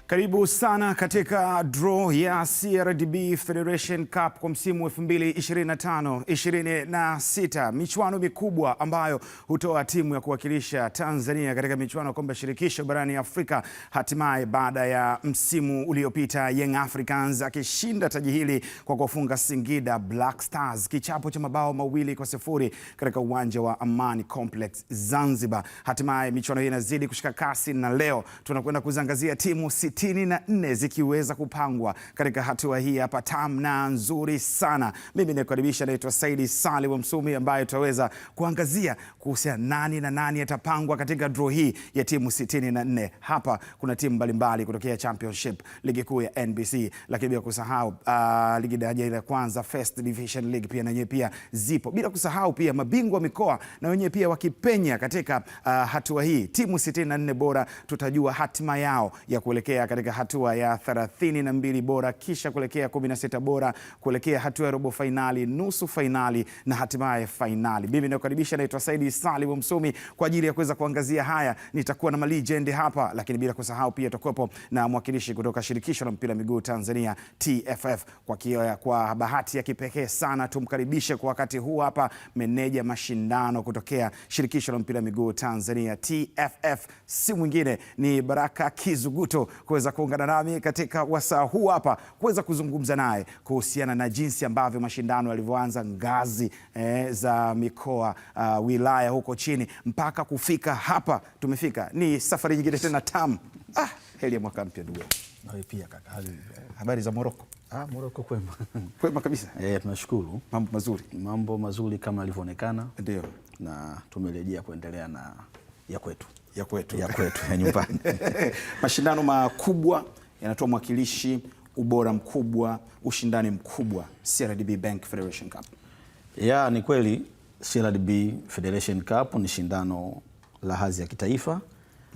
Karibu sana katika draw ya CRDB Federation Cup kwa msimu 2025-26, michuano mikubwa ambayo hutoa timu ya kuwakilisha Tanzania katika michuano ya kombe la shirikisho barani Afrika. Hatimaye baada ya msimu uliopita Young Africans akishinda taji hili kwa kufunga Singida Black Stars kichapo cha mabao 2-0 katika uwanja wa Amani Complex Zanzibar. Hatimaye michuano hii inazidi kushika kasi na leo tunakwenda kuzangazia timu 64 zikiweza kupangwa katika hatua hii hapa tamu na nzuri sana. Mimi nikukaribisha, naitwa Saidi Saleh wa Msumi, ambaye tutaweza kuangazia kuhusiana nani atapangwa katika draw hii ya timu 64. Hapa kuna timu mbalimbali kutokea Championship, ligi kuu ya NBC, lakini bila kusahau ligi daraja la kwanza First Division League pia na wenyewe pia zipo, bila kusahau pia mabingwa mikoa na wenyewe pia wakipenya katika hatua hii. Timu 64 bora tutajua hatima yao ya kuelekea katika hatua ya 32 bora, kisha kuelekea 16 bora, kuelekea hatua ya robo finali, nusu finali na hatimaye finali. Mimi nakukaribisha, naitwa Saidi Saleh wa Msumi kwa ajili ya kuweza kuangazia haya. Nitakuwa na legend hapa, lakini bila kusahau pia tutakuwepo na mwakilishi kutoka shirikisho la mpira miguu Tanzania TFF. Kwa bahati ya kipekee sana tumkaribishe kwa wakati huu hapa meneja mashindano kutokea shirikisho la mpira miguu Tanzania TFF, si mwingine ni Baraka Kizuguto, kuweza kuungana nami katika wasaa huu hapa kuweza kuzungumza naye kuhusiana na jinsi ambavyo mashindano yalivyoanza ngazi za mikoa, wilaya huko chini mpaka kufika hapa tumefika. Ni safari nyingine tena tamu. Heri ya mwaka mpya ndugu. Nawe pia kaka. Habari za Morocco? Morocco kwema. Kwema kabisa. Tunashukuru. Mambo mazuri. Mambo mazuri kama yalivyoonekana. Ndio. Na tumerejea kuendelea na ya kwetu ya nyumbani. Mashindano makubwa yanatoa mwakilishi, ubora mkubwa, ushindani mkubwa. CRDB Bank Federation Cup. Ni kweli CRDB Federation Cup ni shindano la hadhi ya kitaifa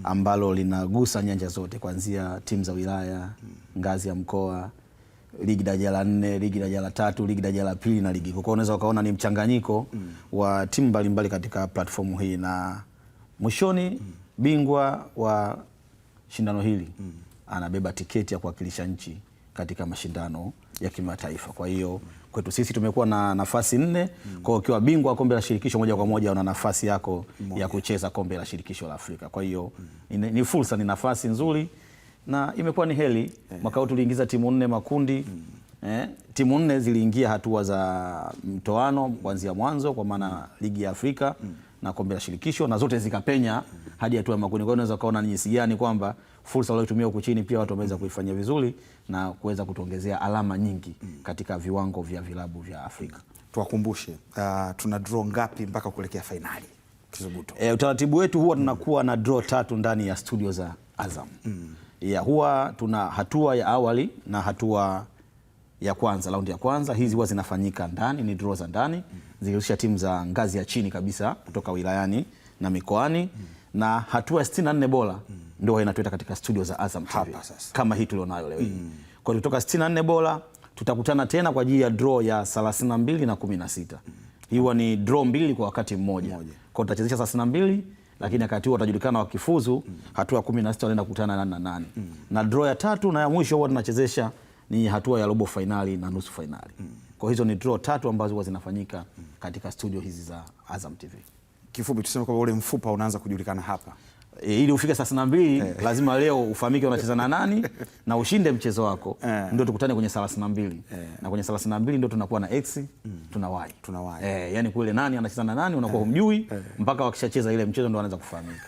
ambalo linagusa nyanja zote kuanzia timu za wilaya, ngazi ya mkoa, ligi daraja la 4, ligi daraja la 3, ligi daraja la 2 na ligi. Kwa hiyo unaweza ukaona ni mchanganyiko wa timu mbalimbali katika platform hii, na mwishoni bingwa wa shindano hili anabeba tiketi ya kuwakilisha nchi katika mashindano ya kimataifa. Kwa hiyo kwetu sisi tumekuwa na nafasi 4. Kwa hiyo ukiwa bingwa wa kombe la shirikisho moja kwa moja una nafasi yako ya kucheza kombe la shirikisho la Afrika. Kwa hiyo ni fursa, ni nafasi nzuri na imekuwa ni heli. Mwaka huu tuliingiza timu 4 makundi. Timu 4 ziliingia hatua za mtoano kuanzia mwanzo, kwa maana ligi ya Afrika na kombe la shirikisho, na zote zikapenya hadi hatua ya makundi. Kwa hiyo unaweza kaona ni jinsi gani kwamba fursa waliotumia huko chini pia watu wameweza kuifanyia vizuri na kuweza kutuongezea alama nyingi katika viwango vya vilabu vya Afrika. Tuwakumbushe, tuna draw ngapi mpaka kuelekea finali? Kizuguto. Utaratibu wetu huwa tunakuwa na draw 3 ndani ya studio za Azam. Huwa tuna hatua ya awali na hatua ya kwanza, raundi ya kwanza. Hizi huwa zinafanyika ndani, ni draw za ndani, zikihusisha timu za ngazi ya chini kabisa kutoka wilayani na mikoani. Na hatua ya 64 bora ndio inatueta katika studio za Azam TV kama hii tulionayo leo hii. Kwa kutoka 64 bora tutakutana tena kwa ajili ya draw ya 32 na 16. Hiyo ni draw 2 kwa wakati mmoja. Kwa tutachezesha 32, lakini wakati huo watajulikana wakifuzu hatua ya 16 wanaenda kukutana na 8. Na draw ya 3 na ya mwisho huwa tunachezesha ni hatua ya robo finali na nusu finali. Kwa hizo ni draw 3 ambazo huwa zinafanyika katika studio hizi za Azam TV. Kifupi tuseme kwamba ule mfupa unaanza kujulikana hapa. Ili ufike 32 lazima leo ufahamike unacheza na nani na ushinde mchezo wako. Ndio tukutane kwenye 32. Na kwenye 32 ndio tunakuwa na X, tuna Y. Yani kule nani anacheza na nani unakuwa humjui mpaka wakishacheza ile mchezo ndio anaanza kufahamika.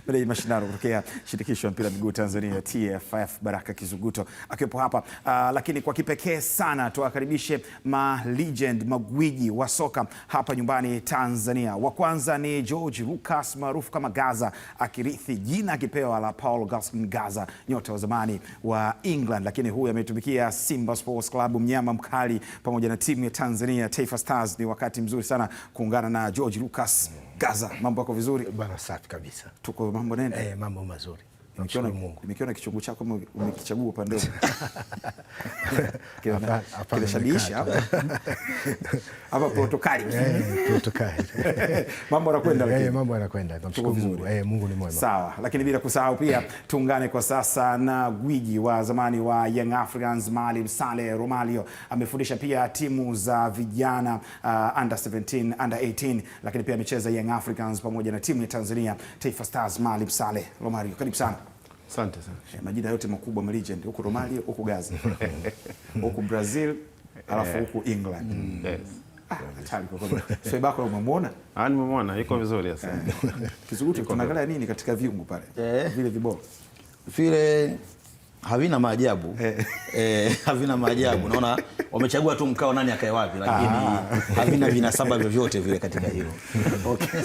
Bila mashindano kutokea shirikisho la mpira miguu Tanzania TFF, Baraka Kizuguto akiwepo hapa. Lakini kwa kipekee sana tuwakaribishe legend, magwiji wa soka hapa nyumbani Tanzania. Wa kwanza ni George Lucas maarufu kama Gaza, akirithi jina akipewa la Paul Gascoigne Gaza, nyota wa zamani wa England, lakini huyu ametumikia Simba Sports Club, mnyama mkali, pamoja na timu ya Tanzania Taifa Stars. Ni wakati mzuri sana kuungana na George Lucas Gaza. Mambo yako vizuri? Bwana safi kabisa. Tuko mambo nene? Mambo mazuri. Nimekiona kichungu chako umekichagua upande kile shabiisha hapa protokali. Mambo yanakwenda, mambo yanakwenda. Tunamshukuru Mungu. Mungu ni mwema. Sawa, lakini bila kusahau pia tuungane kwa sasa na gwiji wa zamani wa Young Africans Maalim Saleh Romario. Amefundisha pia timu za vijana under 17, under 18, lakini pia amecheza Young Africans pamoja na timu ya Tanzania Taifa Stars. Maalim Saleh Romario, karibu sana. Asante sana. Majina yote makubwa ma legend huko Romario, huko Gaza, huko Brazil, alafu huko England. Yes. Hatari kwa kweli. Swebako umemwona? Nimemwona, yuko vizuri sana. Kizunguti tunaangalia nini katika viungo pale? Vile vibao. Vile havina maajabu. Havina maajabu. Naona wamechagua tu mkao nani akae wapi, lakini havina vinasaba vyovyote vile katika hilo. Okay.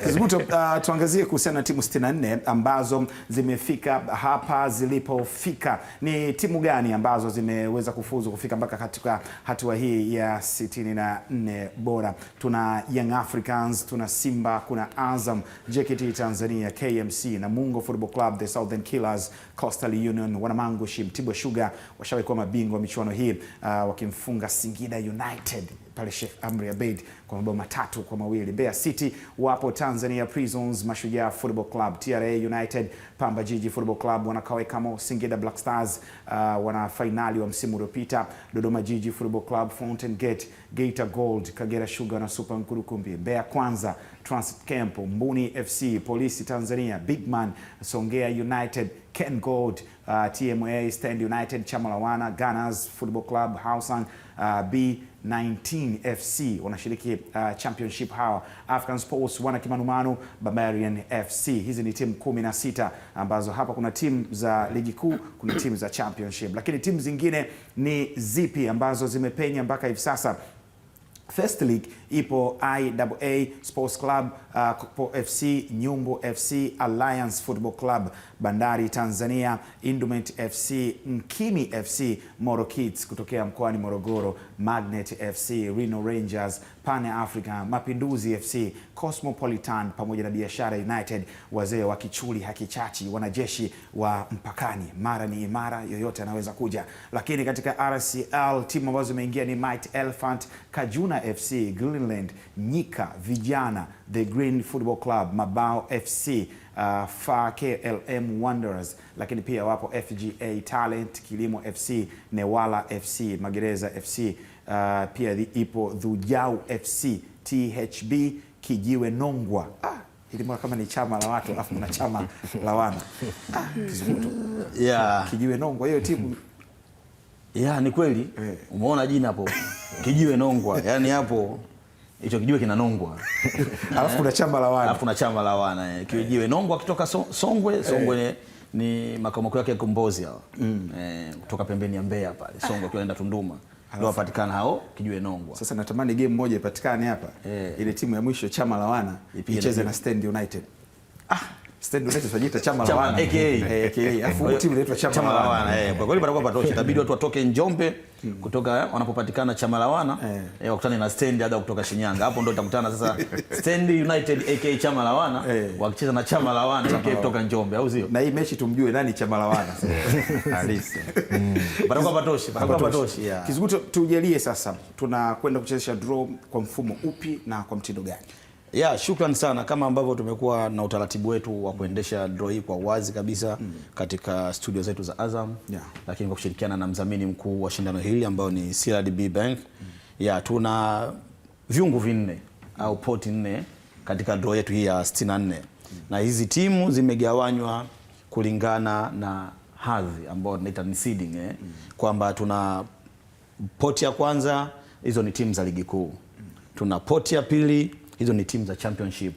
Kizunguti, tuangazie kuhusiana na timu 64 ambazo zimefika hapa zilipofika. Ni timu gani ambazo zimeweza kufuzu kufika mpaka katika hatua hii ya 64 bora? Tuna Young Africans, tuna Simba, kuna Azam, JKT Tanzania, KMC, Namungo Football Club, the Southern Killers, Coastal Union, Wanamangushi, Mtibwa Sugar washawahi kuwa mabingwa michuano hii wakimfunga Singida United pale Sheikh Amri Abeid kwa mabao 3-2. Mbeya City wapo Tanzania Prisons, Mashujaa Football Club, TRA United, Pamba Jiji Football Club wanakawekamo, Singida Black Stars wana finali wa msimu uliopita, Dodoma Jiji Football Club, Fountain Gate, Geita Gold, Kagera Sugar na Super Nkurukumbi, Mbeya Kwanza, Transit Camp, Mbuni FC, Polisi Tanzania, Bigman, Songea United, Ken Gold, TMA Stand United, Chamalawana, Gunners Football Club, Hausan, B19 FC wanashiriki championship hawa, African Sports wana Kimanumanu, Barbarian FC. Hizi ni timu 16 ambazo hapa kuna timu za ligi kuu, kuna timu za championship. Lakini timu zingine ni zipi ambazo zimepenya mpaka hivi sasa? First League ipo IAA Sports Club, Kopo FC, Nyumbu FC, Alliance Football Club, Bandari Tanzania, Indument FC, Mkimi FC, Moro Kids kutokea mkoani Morogoro, Magnet FC, Reno Rangers, Pan Africa, Mapinduzi FC, Cosmopolitan pamoja na Biashara United, wazee wa Kichuli hakichachi, wanajeshi wa mpakani, mara ni imara, yoyote anaweza kuja. Lakini katika RCL timu ambazo zimeingia ni Might Elephant, Kajuna FC, Greenland, Nyika Vijana, The Green Football Club, Mabao FC, FA KLM Wanderers, lakini pia wapo FGA Talent, Kilimo FC, Newala FC, Magereza FC, pia ipo Dhujau FC, THB, Kijiwe Nongwa. Ili mwa kama ni chama la watu alafu kuna chama la wana. Kizunguto. Kijiwe Nongwa hiyo timu. Ni kweli. Umeona jina hapo. Kijiwe Nongwa. Yaani hapo hicho kijiwe kinanongwa. Alafu kuna chama la wana. Alafu kuna chama la wana. Kijiwe Nongwa kutoka Songwe ni makao makuu yake Kombozi hao. Kutoka pembeni ya Mbeya pale. Songwe kwenda Tunduma. Ndio wapatikana hao Kijiwe Nongwa. Sasa natamani game moja ipatikane hapa. Ile timu ya mwisho chama la wana icheze na Stand United. Stand United tunajiita chama la wana. AKA. Afu timu inaitwa chama la wana. Kwa kweli patakuwa patosha. Itabidi watu watoke Njombe kutoka wanapopatikana chama la wana, wakutane na Stand hada kutoka Shinyanga. Hapo ndio utakutana sasa Stand United AKA chama la wana wakicheza na chama la wana AKA kutoka Njombe, au sio? Na hii mechi tumjue nani chama la wana sasa. Halisi. Patakuwa patosha. Kizunguto, tujalie sasa tunakwenda kuchezesha draw kwa mfumo upi na kwa mtindo gani? Shukrani sana. Kama ambavyo tumekuwa na utaratibu wetu wa kuendesha draw hii kwa wazi kabisa katika studio zetu za Azam, lakini kwa kushirikiana na mdhamini mkuu wa shindano hili ambao ni CRDB Bank. Tuna viungu 4 au poti 4 katika draw yetu hii ya 64. Na hizi timu zimegawanywa kulingana na hadhi ambao tunaita ni seeding, kwamba tuna poti ya kwanza, hizo ni timu za ligi kuu. Tuna poti ya pili, hizo ni timu za championship.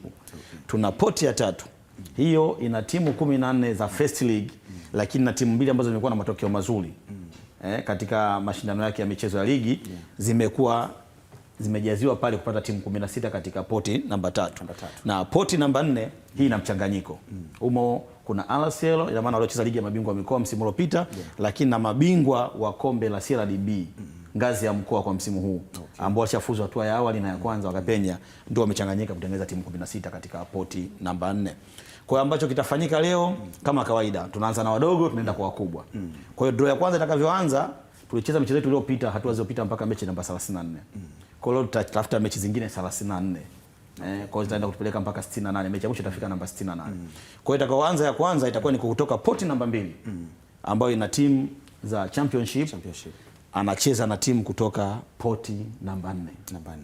Tuna poti ya tatu, hiyo ina timu 14 za First League, lakini na timu 2 ambazo zimekuwa na matokeo mazuri katika mashindano yake ya michezo ya ligi, zimejaziwa pale kupata timu 16 katika poti namba 3. Na poti namba 4 hii ina mchanganyiko. Umo kuna RCL, ina maana waliocheza ligi ya mabingwa wa mikoa msimu uliopita, lakini na mabingwa wa kombe la CRDB ngazi ya mkoa kwa msimu huu, ambao washafuzu hatua ya awali na ya kwanza wakapenya, ndio wamechanganyika kutengeneza timu 16 katika poti namba 4. Kwa hiyo ambacho kitafanyika leo kama kawaida, tunaanza na wadogo tunaenda kwa wakubwa. Kwa hiyo draw ya kwanza itakavyoanza, tulicheza michezo yetu iliyopita, hatua zilizopita mpaka mechi namba 34. Kwa hiyo tutatafuta mechi zingine 34. Kwa hiyo tutaenda kutupeleka mpaka 68. Mechi ya mwisho itafika namba 68. Kwa hiyo itakayoanza ya kwanza itakuwa ni kutoka poti namba 2 ambayo ina timu za championship. Anacheza na timu kutoka poti namba 4.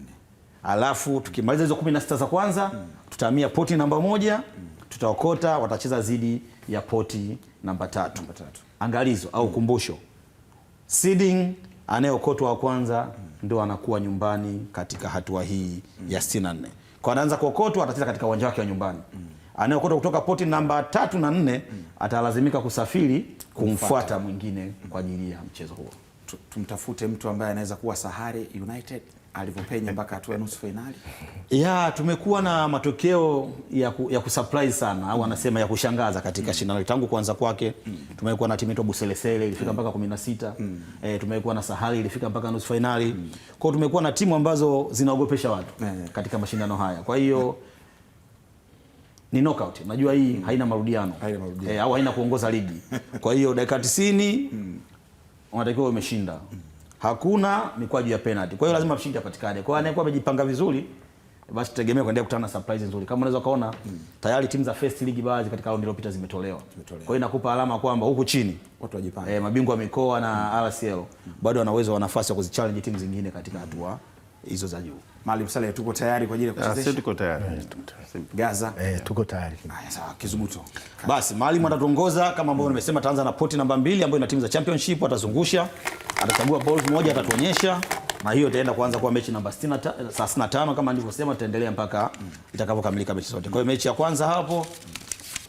Alafu tukimaliza hizo 16 za kwanza, tutahamia poti namba 1, tutaokota, watacheza zidi ya poti namba 3. Angalizo au kumbusho. Seeding anayeokotwa wa kwanza ndio anakuwa nyumbani katika hatua hii ya 64. Kwa anaanza kuokotwa atacheza katika uwanja wake wa nyumbani. Anayeokotwa kutoka poti namba 3 na 4 atalazimika kusafiri kumfuata mwingine kwa ajili ya mchezo huo. Tumtafute mtu ambaye anaweza kuwa Sahare United alivyopenya mpaka hatua ya nusu finali. Tumekuwa na matokeo ya kusurprise sana au anasema ya kushangaza katika shindano tangu kuanza kwake. Tumekuwa na timu yetu Buselesele ilifika mpaka 16. Tumekuwa na Sahari ilifika mpaka nusu finali. Kwa hiyo tumekuwa na timu ambazo zinaogopesha watu katika mashindano haya. Kwa hiyo ni knockout. Najua hii haina marudiano. Au haina kuongoza ligi. Kwa hiyo dakika 90 unatakiwa umeshinda. Hakuna mikwaju ya penalty. Kwa hiyo lazima mshindi apatikane. Kwa hiyo anayekuwa amejipanga vizuri, basi tutegemea kuendelea kukutana na surprise nzuri. Kama unaweza kaona tayari timu za first league baadhi katika raundi iliyopita zimetolewa. Kwa hiyo inakupa alama kwamba huku chini watu wajipanga. Mabingwa mikoa na RCL bado wana uwezo wa nafasi ya kuzichallenge timu zingine katika hatua hizo za juu. Maalim Saleh, tuko tayari kwa ajili ya kuchezesha? Sisi tuko tayari. Gaza? Tuko tayari. Sawa, Kizumuto. Basi Maalim atatuongoza kama ambavyo nimesema, ataanza na poti namba 2 ambayo ina timu za championship, atazungusha, atachagua balls moja, atatuonyesha, na hiyo itaenda kuanza kwa mechi namba 65 kama nilivyosema, tutaendelea mpaka itakapokamilika mechi zote. Kwa hiyo mechi ya kwanza hapo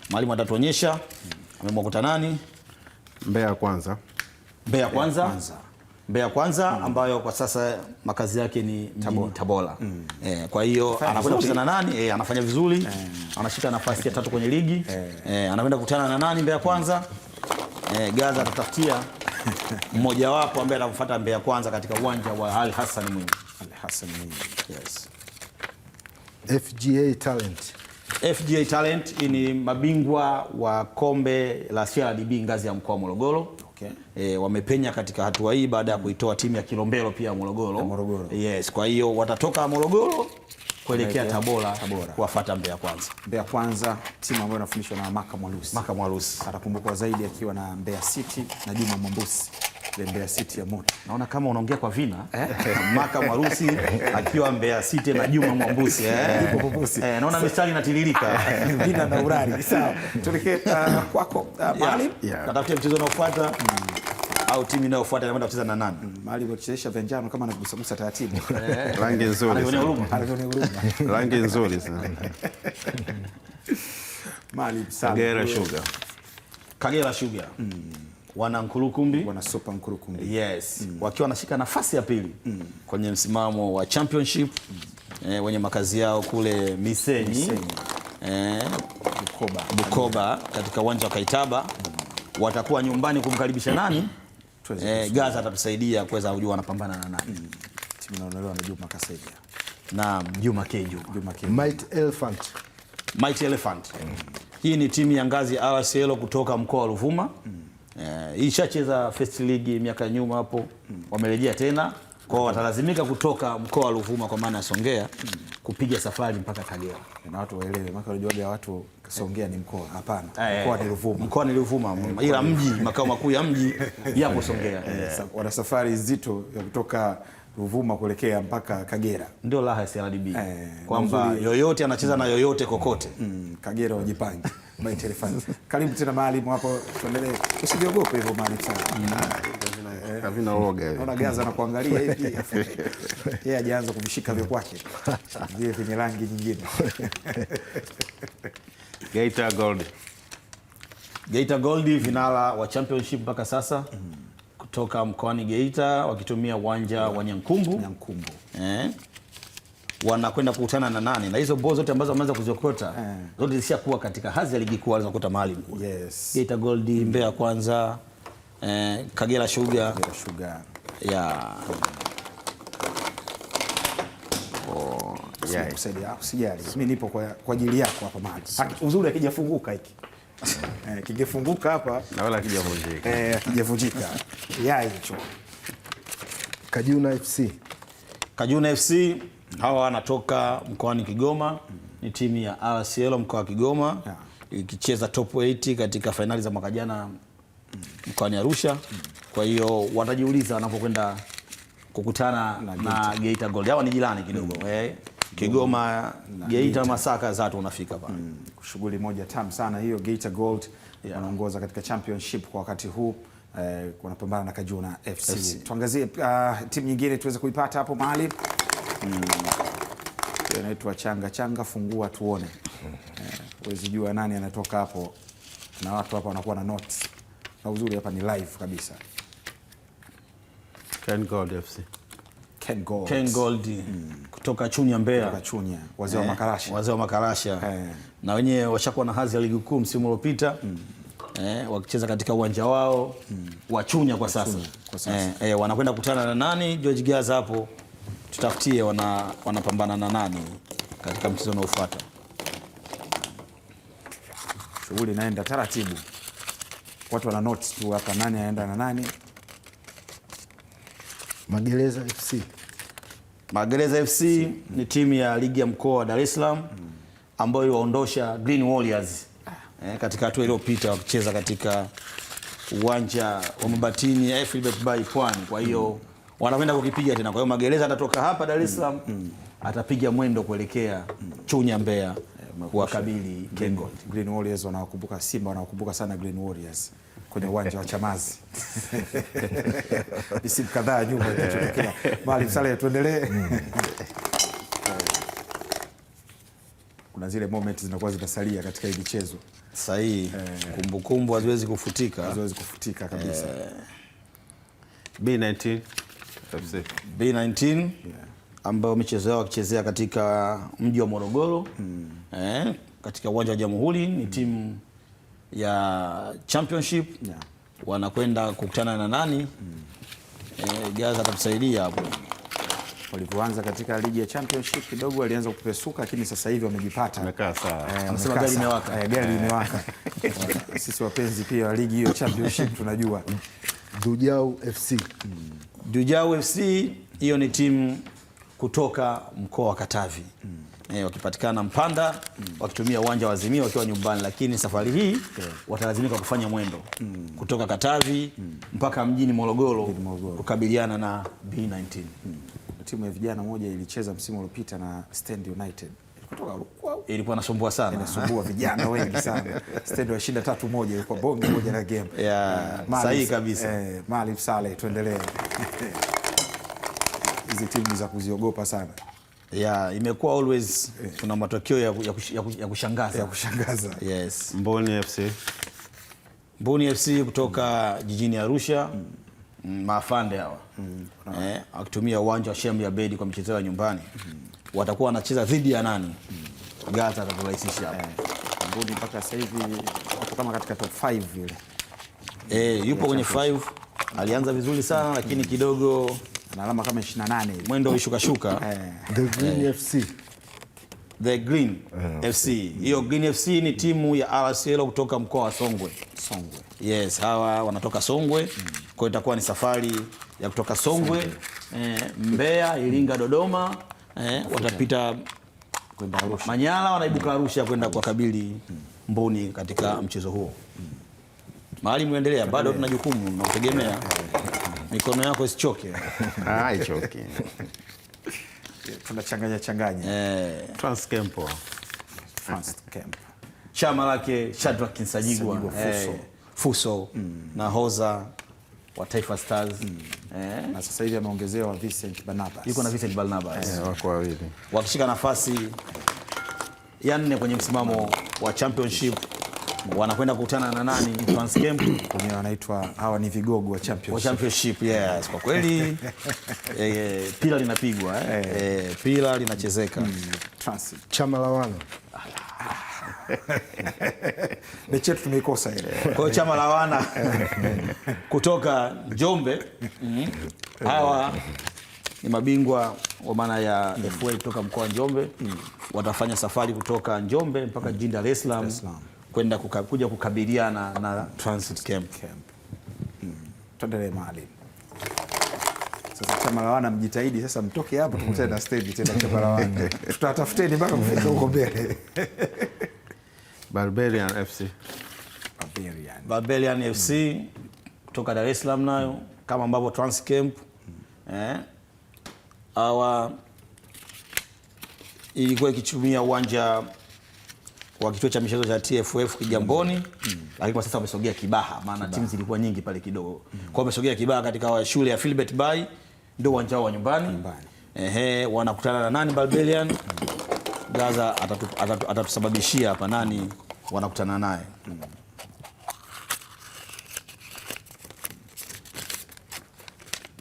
Maalim atatuonyesha amemwakuta nani? Mbeya kwanza. Mbeya kwanza ambayo kwa sasa makazi yake ni Tabora. Kwa hiyo anakwenda kucheza na nani? Anafanya vizuri. Anashika nafasi ya 3 kwenye ligi. Anakwenda kukutana na nani Mbeya kwanza? Gaza atatafutia mmoja wapo ambaye atamfuata Mbeya kwanza katika uwanja wa Ali Hassan Mwinyi. Yes. FGA Talent ni mabingwa wa kombe la CRDB ngazi ya mkoa wa Morogoro. Wamepenya katika hatua hii baada ya kuitoa timu ya Kilombero pia Morogoro. Yes, kwa hiyo watatoka Morogoro kuelekea Tabora kuwafuata Mbeya kwanza. Mbeya kwanza, timu ambayo inafundishwa na Maka Mwalusi. Atakumbukwa zaidi akiwa na Mbeya City na Juma Mwambusi. Ile Mbeya City ya moto. Naona kama unaongea kwa vina. Maka Mwalusi akiwa Mbeya City na Juma Mwambusi. Naona mistari inatiririka. Vina na urari. Sawa. Tuelekee kwako Maalim. Katafutia mchezo unaofuata au timu inayofuata inakwenda kucheza na nani? Maalim akichezesha venjano kama anagusagusa taratibu. Rangi nzuri. Rangi nzuri sana. Maalim sana. Kagera Sugar. Wana Nkulukumbi, wana Sopa Nkulukumbi. Yes. Wakiwa wanashika nafasi ya pili kwenye msimamo wa championship. Wenye makazi yao kule Misenyi. Bukoba katika uwanja wa Kaitaba. Watakuwa nyumbani kumkaribisha nani? Gaza atatusaidia kuweza kujua wanapambana na nani. Timu inaonelewa na Juma Kaseja. Na Juma Keju. Mighty Elephant. Hii ni timu ya ngazi ya RCL kutoka mkoa wa Ruvuma. Ishacheza first league miaka nyuma hapo. Wamerejea tena. Kwa hiyo watalazimika kutoka mkoa wa Ruvuma kwa maana ya Songea kupiga safari mpaka Kagera. Na watu waelewe, maana wanajuaga watu Songea ni mkoa. Hapana. Mkoa ni Ruvuma. Mkoa ni Ruvuma. Ila mji, makao makuu ya mji yapo Songea. Wana safari nzito ya kutoka Ruvuma kuelekea mpaka Kagera. Ndio raha ya CRDB. Kwamba yoyote anacheza na yoyote kokote. Kagera wajipange. Mighty Elephant. Karibu tena Maalim hapo, tuendelee. Usiogope hivyo Maalim sana. Havina uoga hivi. Naona Gaza anakuangalia hivi. Yeye hajaanza kuvishika vya kwake. Vile vyenye rangi nyingine. Geita Gold vinara wa championship mpaka sasa. Kutoka mkoani Geita wakitumia uwanja wa Nyankumbu. Wanakwenda kukutana na nani? Na hizo ball zote ambazo wameanza kuziokota zote zishakuwa katika hadhi ya ligi kuu walizokuta Maalim. Yes. Geita Gold, Mbeya kwanza, Kagera Sugar. kusaidia. Usijali. Mimi nipo kwa ajili yako hapa mahali. Uzuri akijafunguka hiki. Kingefunguka hapa na wala akijavunjika. Akijavunjika. Yai hicho. Kajuna FC. Kajuna FC hawa wanatoka mkoani Kigoma, ni timu ya RCL mkoa wa Kigoma, ikicheza top 8 katika fainali za mwaka jana mkoani Arusha. Kwa hiyo watajiuliza wanapokwenda kukutana na Geita Gold. Hawa ni jirani kidogo. Kigoma, Geita Masaka zatu unafika pale. Shughuli moja tamu sana hiyo. Geita Gold wanaongoza katika championship kwa wakati huu. Wanapambana na Kajuna FC. Tuangazie timu nyingine tuweze kuipata hapo mahali. Inaitwa Changa fungua tuone. Huwezi jua nani anatoka hapo, na watu hapa wanakuwa na notes. Na uzuri hapa ni live kabisa. Ken Gold FC. Ken Gold kutoka Chunya Mbeya. Kutoka Chunya, wazee wa makarasha. Wazee wa makarasha. Na wenyewe washakuwa na hadhi ya ligi kuu msimu uliopita. Wakicheza katika uwanja wao wa Chunya kwa sasa. Wanakwenda kukutana na nani? George Gaza hapo. Tutafutie wanapambana na nani katika mchezo unaofuata. Shughuli inaenda taratibu. Watu wana notes tu hapa, nani anaenda na nani. Magereza FC. Magereza FC ni timu ya ligi ya mkoa wa Dar es Salaam ambayo iliwaondosha Green Warriors katika hatua iliyopita wakicheza katika uwanja wa Mabatini Philbert Bay Pwani. Kwa hiyo wanakwenda kukipiga tena. Kwa hiyo Magereza atatoka hapa Dar es Salaam atapiga mwendo kuelekea Chunya Mbeya kuwakabili Ken Gold. Green Warriors wanawakumbuka Simba, wanawakumbuka sana Green Warriors kwenye uwanja wa Chamazi. Misimu kadhaa nyuma ilitokea. Maalim Saleh, tuendelee. Kuna zile moments zinakuwa zinasalia katika hii michezo. Sahihi. Kumbukumbu haziwezi kufutika. Haziwezi kufutika kabisa. B19 FC. B19 ambao michezo yao wakichezea katika mji wa Morogoro. Katika uwanja wa Jamhuri ni timu ya championship. Wanakwenda kukutana na nani? Gaza atatusaidia hapo. Walipoanza katika ligi ya championship kidogo walianza kupesuka, lakini sasa hivi wamejipata. Wamekaa sawa. Anasema gari imewaka. Gari imewaka. Sisi wapenzi pia wa ligi hiyo championship tunajua. Dujau FC. Dujau FC hiyo ni timu kutoka mkoa wa Katavi. Wakipatikana Mpanda, wakitumia uwanja wa Azimio wakiwa nyumbani, lakini safari hii watalazimika kufanya mwendo kutoka Katavi mpaka mjini Morogoro kukabiliana na B19. Timu ya vijana moja ilicheza msimu uliopita na Stand United. Ilikuwa nasumbua sana. Inasumbua vijana wengi sana. Stand washinda 3-1, ilikuwa bonge moja na game. Sahihi kabisa. Maalim Saleh, tuendelee. Hizi timu za kuziogopa sana. Imekuwa always kuna matokeo ya kushangaza. Ya kushangaza. Yes. Mboni FC. Mboni FC kutoka jijini Arusha. Maafande hawa. Akitumia uwanja wa Shem ya Bedi kwa michezo ya nyumbani. Watakuwa wanacheza dhidi ya nani? Gaza atakurahisisha hapo. Mboni mpaka sasa hivi wako kama katika top 5 vile. Yupo kwenye 5. Alianza vizuri sana lakini kidogo ana alama kama 28 hivi. Mwendo ulishuka. The Green FC. The Green FC. Hiyo Green FC ni timu ya RCL kutoka mkoa wa Songwe. Yes, hawa wanatoka Songwe. Kwa hiyo itakuwa ni safari ya kutoka Songwe, Mbeya, Iringa, Dodoma, watapita kwenda Arusha. Manyara, wanaibuka Arusha kwenda kuwakabili Mboni katika mchezo huo. Mahali muendelea, bado tuna jukumu na kutegemea mikono yako isichoke. Haichoki. Tunachanganya. Transcamp. Chama lake Shadrack Nsajigwa, Fuso na Hoza wa Taifa Stars. Na sasa hivi ameongezewa Vincent Barnabas. Yuko na Vincent Barnabas. Wako wawili. Wakishika nafasi ya 4 kwenye msimamo wa championship, wanakwenda kukutana na nani? Transcamp. Wenyewe wanaitwa hawa ni vigogo wa championship. Yes, kwa kweli pila linapigwa, pila linachezeka. Chama la wana. Mechi yetu tumeikosa ile. Kwa hiyo chama la wana kutoka Njombe, hawa ni mabingwa kwa maana ya FA kutoka mkoa wa Njombe. Watafanya safari kutoka Njombe mpaka jijini Dar es Salaam kwenda kuja kukabiliana na Transit Camp. Tuendelee Maalim. Sasa chama la wana mjitahidi sasa, mtoke hapo tukutane na stage tena chama la wana. Tutatafuteni mpaka mfike huko mbele. Barbarian FC. Barbarian FC kutoka Dar es Salaam nayo kama ambavyo Transit Camp ilikuwa ikitumia uwanja wa kituo cha michezo cha TFF Kigamboni, lakini kwa sasa wamesogea Kibaha, maana timu zilikuwa nyingi pale kidogo. Kwa hiyo wamesogea Kibaha katika shule ya Philbert Bay, ndio uwanja wao wa nyumbani. Wanakutana na nani? Barbarian. Gaza atatusababishia hapa nani wanakutana naye.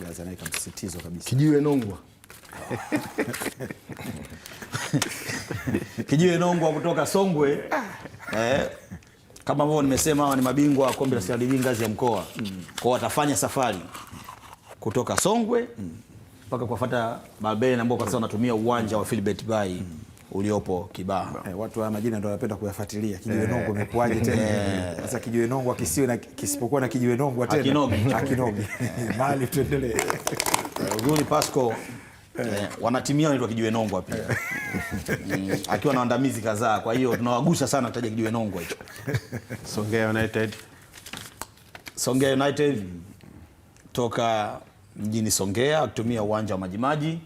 Gaza naye kamsisitizo kabisa. Kijiwe Nongwa. Kijiwe Nongwa kutoka Songwe. Kama ambavyo nimesema, hawa ni mabingwa wa kombe la CRDB ngazi ya mkoa. Kwa watafanya safari kutoka Songwe mpaka kufuata Barbarian ambao kwa sasa wanatumia uwanja wa Philbert Bay uliopo Kibaha. Watu wa majina ndio wanapenda kuyafuatilia. Kijiwe Nongwa imekuaje tena? Sasa Kijiwe Nongwa kisiwe na kisipokuwa na Kijiwe Nongwa tena. Akinogi. Mali tuendelee. Uguli Pasco wanatimia wanaitwa Kijiwe Nongwa pia. Akiwa na waandamizi kadhaa, kwa hiyo tunawagusa sana kutaja Kijiwe Nongwa hicho. Songea United. Songea United toka mjini Songea kutumia uwanja wa Majimaji.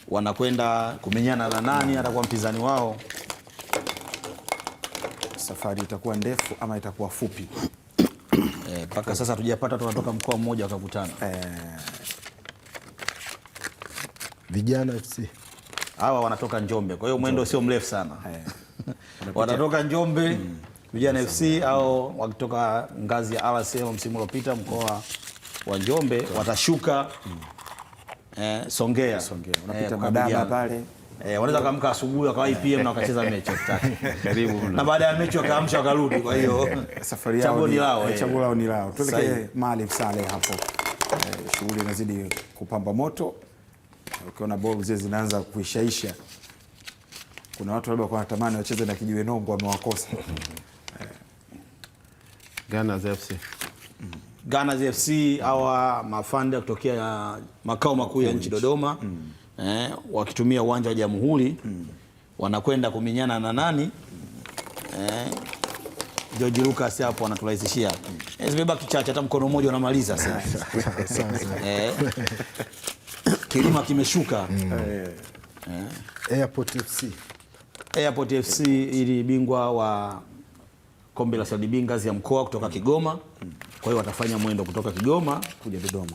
Wanakwenda kumenyana na nani atakuwa mpinzani wao. Safari itakuwa ndefu ama itakuwa fupi? Mpaka sasa hatujapata tunatoka mkoa mmoja wakakutana. Vijana FC. Hawa wanatoka Njombe, kwa hiyo mwendo sio mrefu sana. Wanatoka Njombe Vijana FC au wakitoka ngazi ya RSL msimu uliopita mkoa wa Njombe watashuka Songea. Unapita Madaba pale. Wanaweza kaamka asubuhi wakawa IPM na wakacheza mechi karibu. Na baada ya mechi wakaamsha wakarudi, kwa hiyo safari yao ni lao. Tuelekee Maalim Saleh hapo. Shughuli inazidi kupamba moto. Ukiona ball zile zinaanza kuishaisha, kuna watu labda wanatamani wacheze na Kijiwe Nongwa wamewakosa. Gunners FC. Gunners FC hawa mafanda kutokea makao makuu ya nchi Dodoma, wakitumia uwanja wa Jamhuri, wanakwenda kuminyana na nani? George Lucas hapo anaturahisishia. Zimebaki chache, hata mkono mmoja unamaliza sasa. Kilima kimeshuka. Airport FC. Airport FC ili bingwa wa kombe la CRDB ngazi ya mkoa kutoka Kigoma. Kwa hiyo watafanya mwendo kutoka Kigoma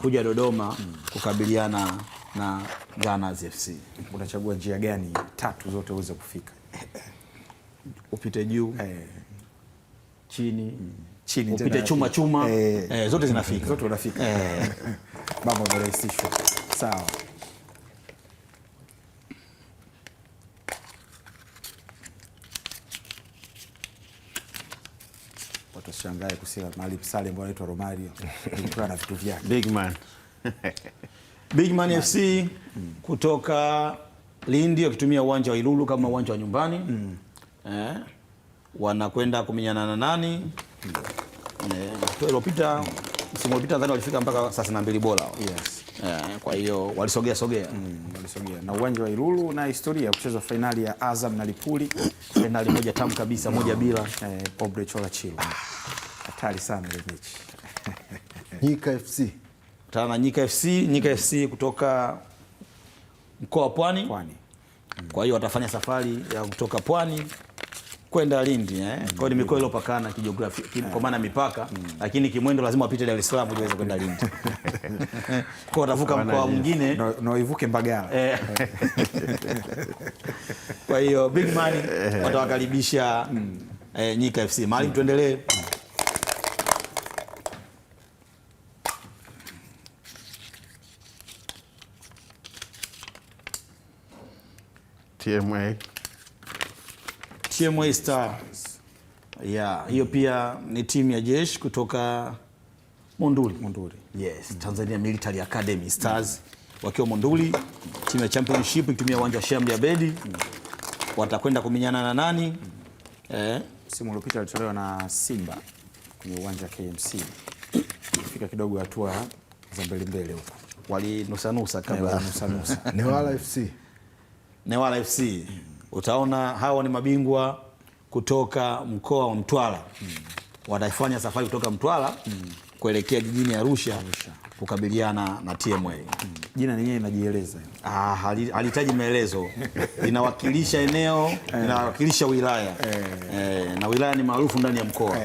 kuja Dodoma kukabiliana na Gunners FC. Unachagua njia gani? Tatu zote uweze kufika. Upite juu, chini, upite tena chuma zote zinafika. Zote unafika. Mambo yamerahisishwa. Sawa. Watu shangae kusema Maalim Saleh mbona anaitwa Romario. Nilikuwa na vitu vyake. Big Man FC kutoka Lindi wakitumia uwanja wa Ilulu kama uwanja wa nyumbani. Wanakwenda kumenyana na nani? Iliyopita msimu uliopita nadhani walifika mpaka 32 bora. Kwa hiyo walisogea. Na uwanja wa Ilulu na historia kucheza finali ya Azam na Lipuli, finali moja tamu kabisa, 1-0. Obre Chola Chilo. Hatari sana ile mechi. Nyika FC. Kutana na Nyika FC kutoka mkoa wa Pwani. Kwa hiyo watafanya safari ya kutoka Pwani kwenda Lindi. Kwa hiyo ni mikoa iliyopakana kijiografia, kwa maana mipaka, lakini kimwendo lazima wapite Dar es Salaam ili waweze kwenda Lindi. Kwa watavuka mkoa mwingine na waivuke Mbagala. Kwa hiyo Big Man watawakaribisha Nyika FC. Maalim, tuendelee. TMA Stars. Hiyo pia ni timu ya jeshi kutoka Monduli. Yes, Tanzania Military Academy Stars wakiwa Monduli, timu ya championship ikitumia uwanja wa Shamli Abedi. Watakwenda kumenyana na nani? Msimu uliopita walitolewa na Simba kwenye uwanja wa KMC. Fika kidogo hatua za mbele huko. Walinusanusa kabla. Newala FC. Newala FC. Utaona hawa ni mabingwa kutoka mkoa wa Mtwara. Watafanya safari kutoka Mtwara kuelekea jijini Arusha kukabiliana na TMA. Jina lenyewe linajieleza. Halihitaji maelezo. Linawakilisha eneo, linawakilisha wilaya. Na wilaya ni maarufu ndani ya mkoa.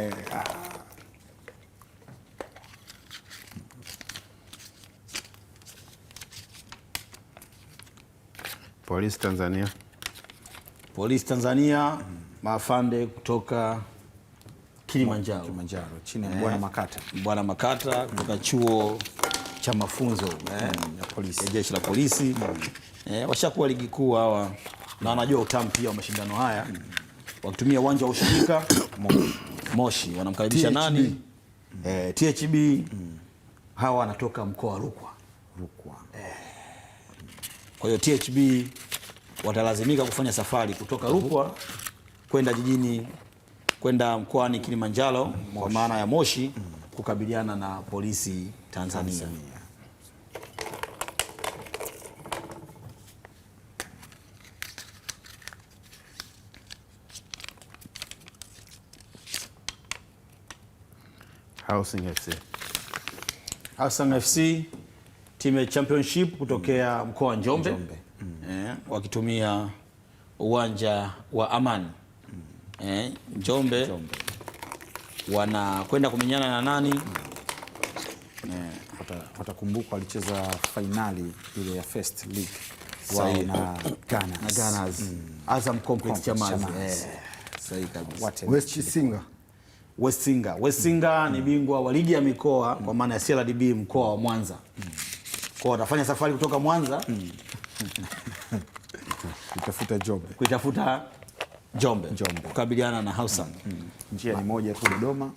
Polisi Tanzania. Polisi Tanzania, maafande kutoka Kilimanjaro chini ya Bwana Makata. Bwana Makata kutoka chuo cha mafunzo ya polisi, jeshi la polisi. Washakuwa ligi kuu hawa na wanajua utamu pia wa mashindano haya. Wakitumia uwanja wa ushirika Moshi, wanamkaribisha nani? THB. Hawa wanatoka mkoa wa Rukwa. Kwa hiyo THB watalazimika kufanya safari kutoka Rukwa kwenda mkoani Kilimanjaro kwa maana ya Moshi kukabiliana na Polisi Tanzania. Housing FC timu ya championship kutokea mkoa wa Njombe. Wakitumia uwanja wa Amani. Njombe wanakwenda kumenyana na nani? Watakumbuka walicheza finali ile ya First League wao na Gunners. Azam Complex Chamazi. Sahihi kabisa. West Singa ni bingwa wa ligi ya mikoa kwa maana ya CRDB mkoa wa Mwanza. Kwa watafanya safari kutoka Mwanza kuitafuta Njombe kukabiliana na Housing. Njia ni moja tu, Dodoma.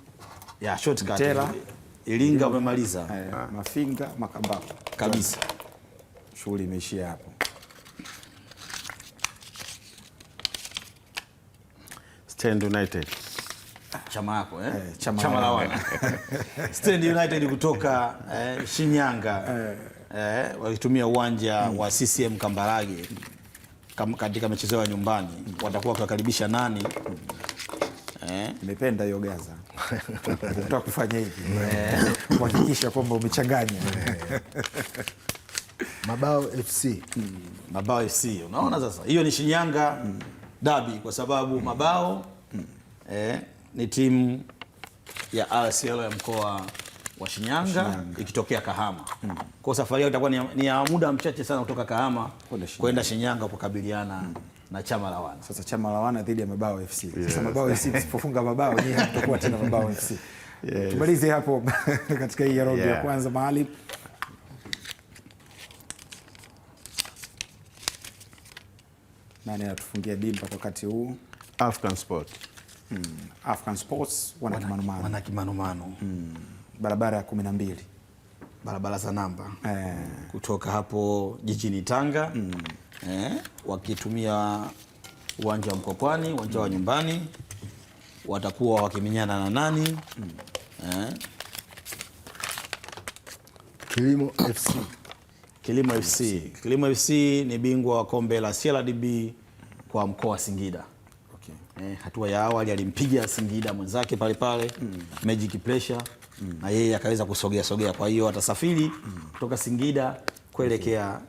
Shortcut. Iringa umemaliza. Mafinga, Makambako. Kabisa. Shughuli imeishia hapo. Stand United. Chama yako chama la wana. Stand United kutoka Shinyanga. Wakitumia uwanja wa CCM Kambarage katika michezo ya nyumbani. Watakuwa wakikaribisha nani? Nimependa hiyo Gaza. Nataka kufanya hivi. Kuhakikisha kwamba umechanganya. Mabao FC. Mabao FC. Unaona sasa? Hiyo ni Shinyanga Derby kwa sababu Mabao ni timu ya RCL ya mkoa wa Shinyanga ikitokea Kahama. Kwa safari yao itakuwa ni ya muda mchache sana kutoka Kahama kwenda Shinyanga kukabiliana na Chama la Wana. Sasa Chama la Wana dhidi ya Mabao FC. Sasa Mabao FC msipofunga mabao ni hatakuwa tena Mabao FC. Tumalize hapo katika hii round ya kwanza mahali. Nani atufungia dimba kwa wakati huu? African Sport. African Sports wana kimanumano. Barabara ya 12. Barabara za namba. Kutoka hapo jijini Tanga. Wakitumia uwanja wa Mkwakwani, uwanja wa nyumbani. Watakuwa wakiminyana na nani? Kilimo FC. Kilimo FC. Kilimo FC ni bingwa wa kombe la CRDB kwa mkoa wa Singida. Hatua ya awali alimpiga Singida mwenzake pale Magic Pressure na yeye akaweza kusogea. Kwa hiyo atasafiri kutoka Singida kuelekea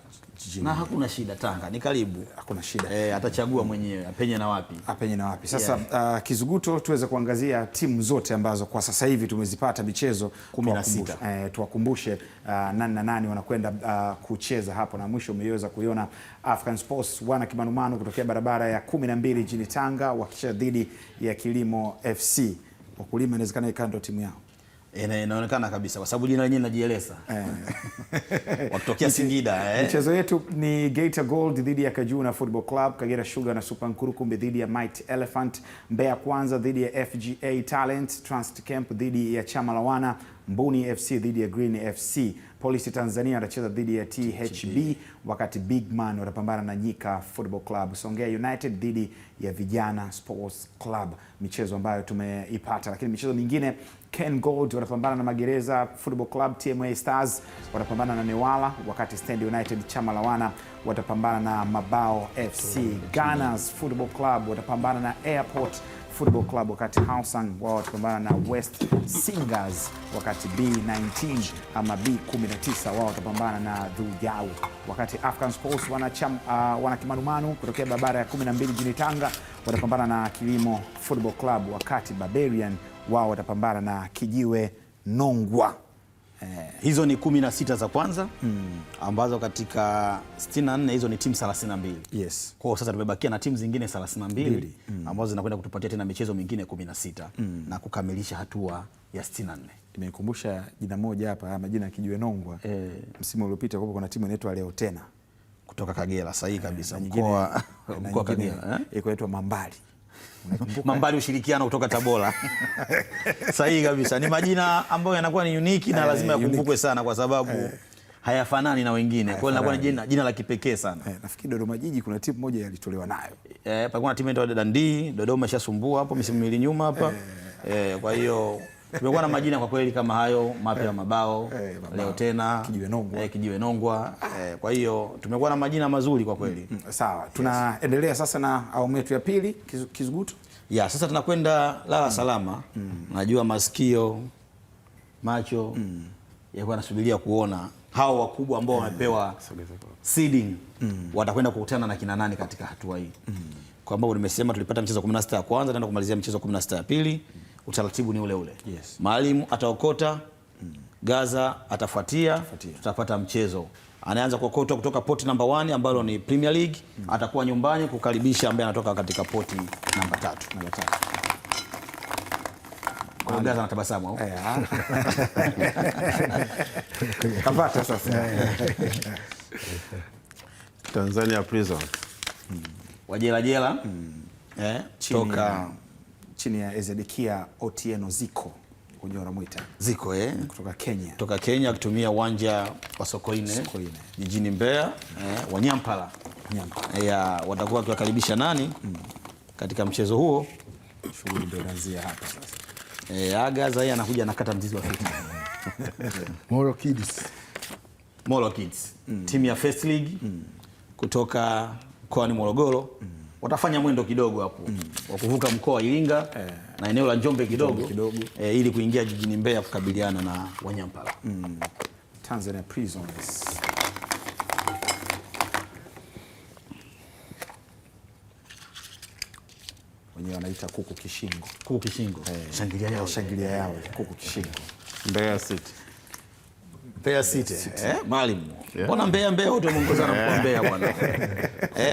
na hakuna shida, Tanga ni karibu, hakuna shida. Atachagua mwenyewe apenye na wapi. Sasa Kizuguto, tuweze kuangazia timu zote ambazo kwa sasa hivi tumezipata michezo 16. Tuwakumbushe nani na nani wanakwenda kucheza hapo, na mwisho umeweza kuiona African Sports wana kimanumano kutokea barabara ya 12 jijini Tanga wakicheza dhidi ya Kilimo FC. Wakulima inawezekana ikawa ndio timu yao. Inaonekana kabisa kwa sababu jina lenyewe linajieleza. Wakitokea Singida. Michezo yetu ni Geita Gold dhidi ya Kajuna Football Club, Kagera Sugar na Super Nkurukumbi dhidi ya Mighty Elephant, Mbeya Kwanza dhidi ya FGA Talent, Trust Camp dhidi ya Chama la Wana, Mbuni FC dhidi ya Green FC, Polisi Tanzania watacheza dhidi ya THB, wakati Big Man watapambana na Nyika Football Club, Songea United dhidi ya Vijana Sports Club. Michezo ambayo tumeipata, lakini michezo mingine, Ken Gold watapambana na Magereza Football Club, TMA Stars watapambana na Newala, wakati Stand United Chama la Wana watapambana na Mabao FC, Gunners Football Club watapambana na Airport Football Club, wakati Hausung wao watapambana na West Singers, wakati B19 ama B19 wao watapambana na Dhuyau, wakati African Sports wana Kimanumanu kutokea barabara ya 12 jijini Tanga watapambana na Kilimo Football Club, wakati Barbarian wao watapambana na Kijiwe Nongwa. Hizo ni 16 za kwanza ambazo katika 64 hizo ni timu 32. Yes. Kwa sasa tumebakia na timu zingine 32 ambazo zinakwenda kutupatia tena michezo mingine 16 na kukamilisha hatua ya 64. Nimekumbusha jina moja hapa, majina ya Kijiwe Nongwa. Msimu uliopita kuna timu inaitwa Leo Tena kutoka Kagera, sahihi kabisa, mkoa Kagera, inaitwa Mambali. Mambali Ushirikiano kutoka Tabora. Sahihi kabisa. Ni majina ambayo yanakuwa ni unique na lazima yakumbukwe sana kwa sababu hayafanani na wengine. Kwa hiyo linakuwa ni jina la kipekee sana. Nafikiri Dodoma Jiji kuna timu moja yalitolewa nayo. Palikuwa na timu inaitwa Dundee, Dodoma ishasumbua hapo misimu miwili nyuma hapa. Kwa hiyo tumekuwa na majina kwa kweli kama hayo mapya, Mabao, Leo Tena, Kijiwe Nongwa. Kwa hiyo tumekuwa na majina mazuri kwa kweli. Sawa, tunaendelea sasa na awamu yetu ya pili, Kizuguto. Sasa tunakwenda lala salama. Najua masikio, macho yakuwa nasubiria kuona hao wakubwa ambao wamepewa seeding watakwenda kukutana na kina nani katika hatua hii. Kwa sababu nimesema tulipata michezo 16 ya kwanza, tutaenda kumalizia michezo 16 ya pili. Utaratibu ni ule ule. Mwalimu ataokota, Gaza atafuatia, tutapata mchezo. Anaanza kuokota kutoka poti namba 1 ambalo ni Premier League, atakuwa nyumbani kukaribisha ambaye anatoka katika poti namba 3. Kwa Gaza anatabasamu au? Kapata sasa. Tanzania Prison. Wajela toka chini ya Ezedekia Otieno Ziko, Onyora Mwita. Ziko kutoka Kenya. Kutoka Kenya kutumia uwanja wa Sokoine jijini Mbeya, Wanyampala. Watakuwa wakiwakaribisha nani katika mchezo huo? Shughuli ndio inaanzia hapa sasa. Gaza yeye anakuja anakata mzizi wa fiti. Molo Kids. Timu ya First League kutoka mkoani Morogoro. Watafanya mwendo kidogo hapo wa kuvuka mkoa wa Iringa na eneo la Njombe kidogo ili kuingia jijini Mbeya kukabiliana na Wanyampala. Tanzania Prisons. Wenyewe wanaita kuku kishingo. Kuku kishingo. Shangilia yao kuku kishingo. Mbeya City. Mbeya City. Mwalimu. Mbona Mbeya wote wameongozana kwa Mbeya bwana.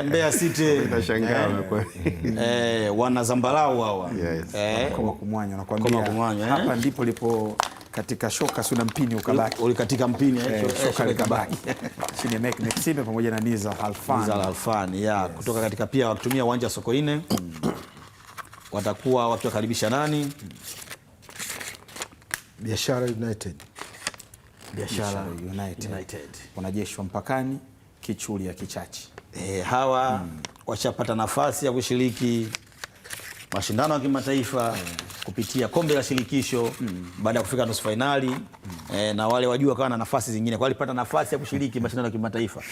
Mbeya City Nashangaa kwa. Wana zambarau hawa. Koma kumwanya nakwambia. Hapa ndipo lipo katika shoka suna mpini ukabaki. Ulikatika mpini shoka likabaki. Chini Mexibe pamoja na Nizar Halfan. Kutoka katika pia wakitumia uwanja Sokoine. Watakuwa wakiwakaribisha nani? Biashara United. Wanajeshi wa mpakani, Kichuli ya Kichachi. Hawa washapata nafasi ya kushiriki mashindano ya kimataifa kupitia kombe la shirikisho baada ya kufika nusu finali, na wale wajua kawa na nafasi zingine kwa walipata nafasi ya kushiriki mashindano ya kimataifa.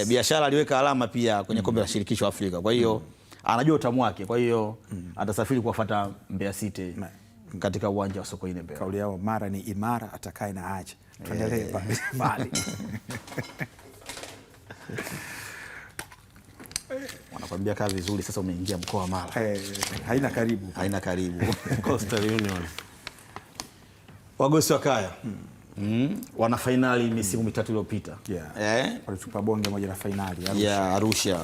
Biashara aliweka alama pia kwenye kombe la shirikisho Afrika. Kwa hiyo anajua utamu wake. Kwa hiyo atasafiri kuwafuata Mbeya City katika uwanja wa Sokoine Mbeya. Kauli yao mara ni imara, atakaye na aje. Tuendelee mbali. Wanakuambia kaa vizuri, sasa umeingia mkoa wa Mara. Haina karibu. Coastal Union. Wagosi wa Kaya. Wana finali misimu mitatu iliyopita. Walitupa bonge moja la finali Arusha.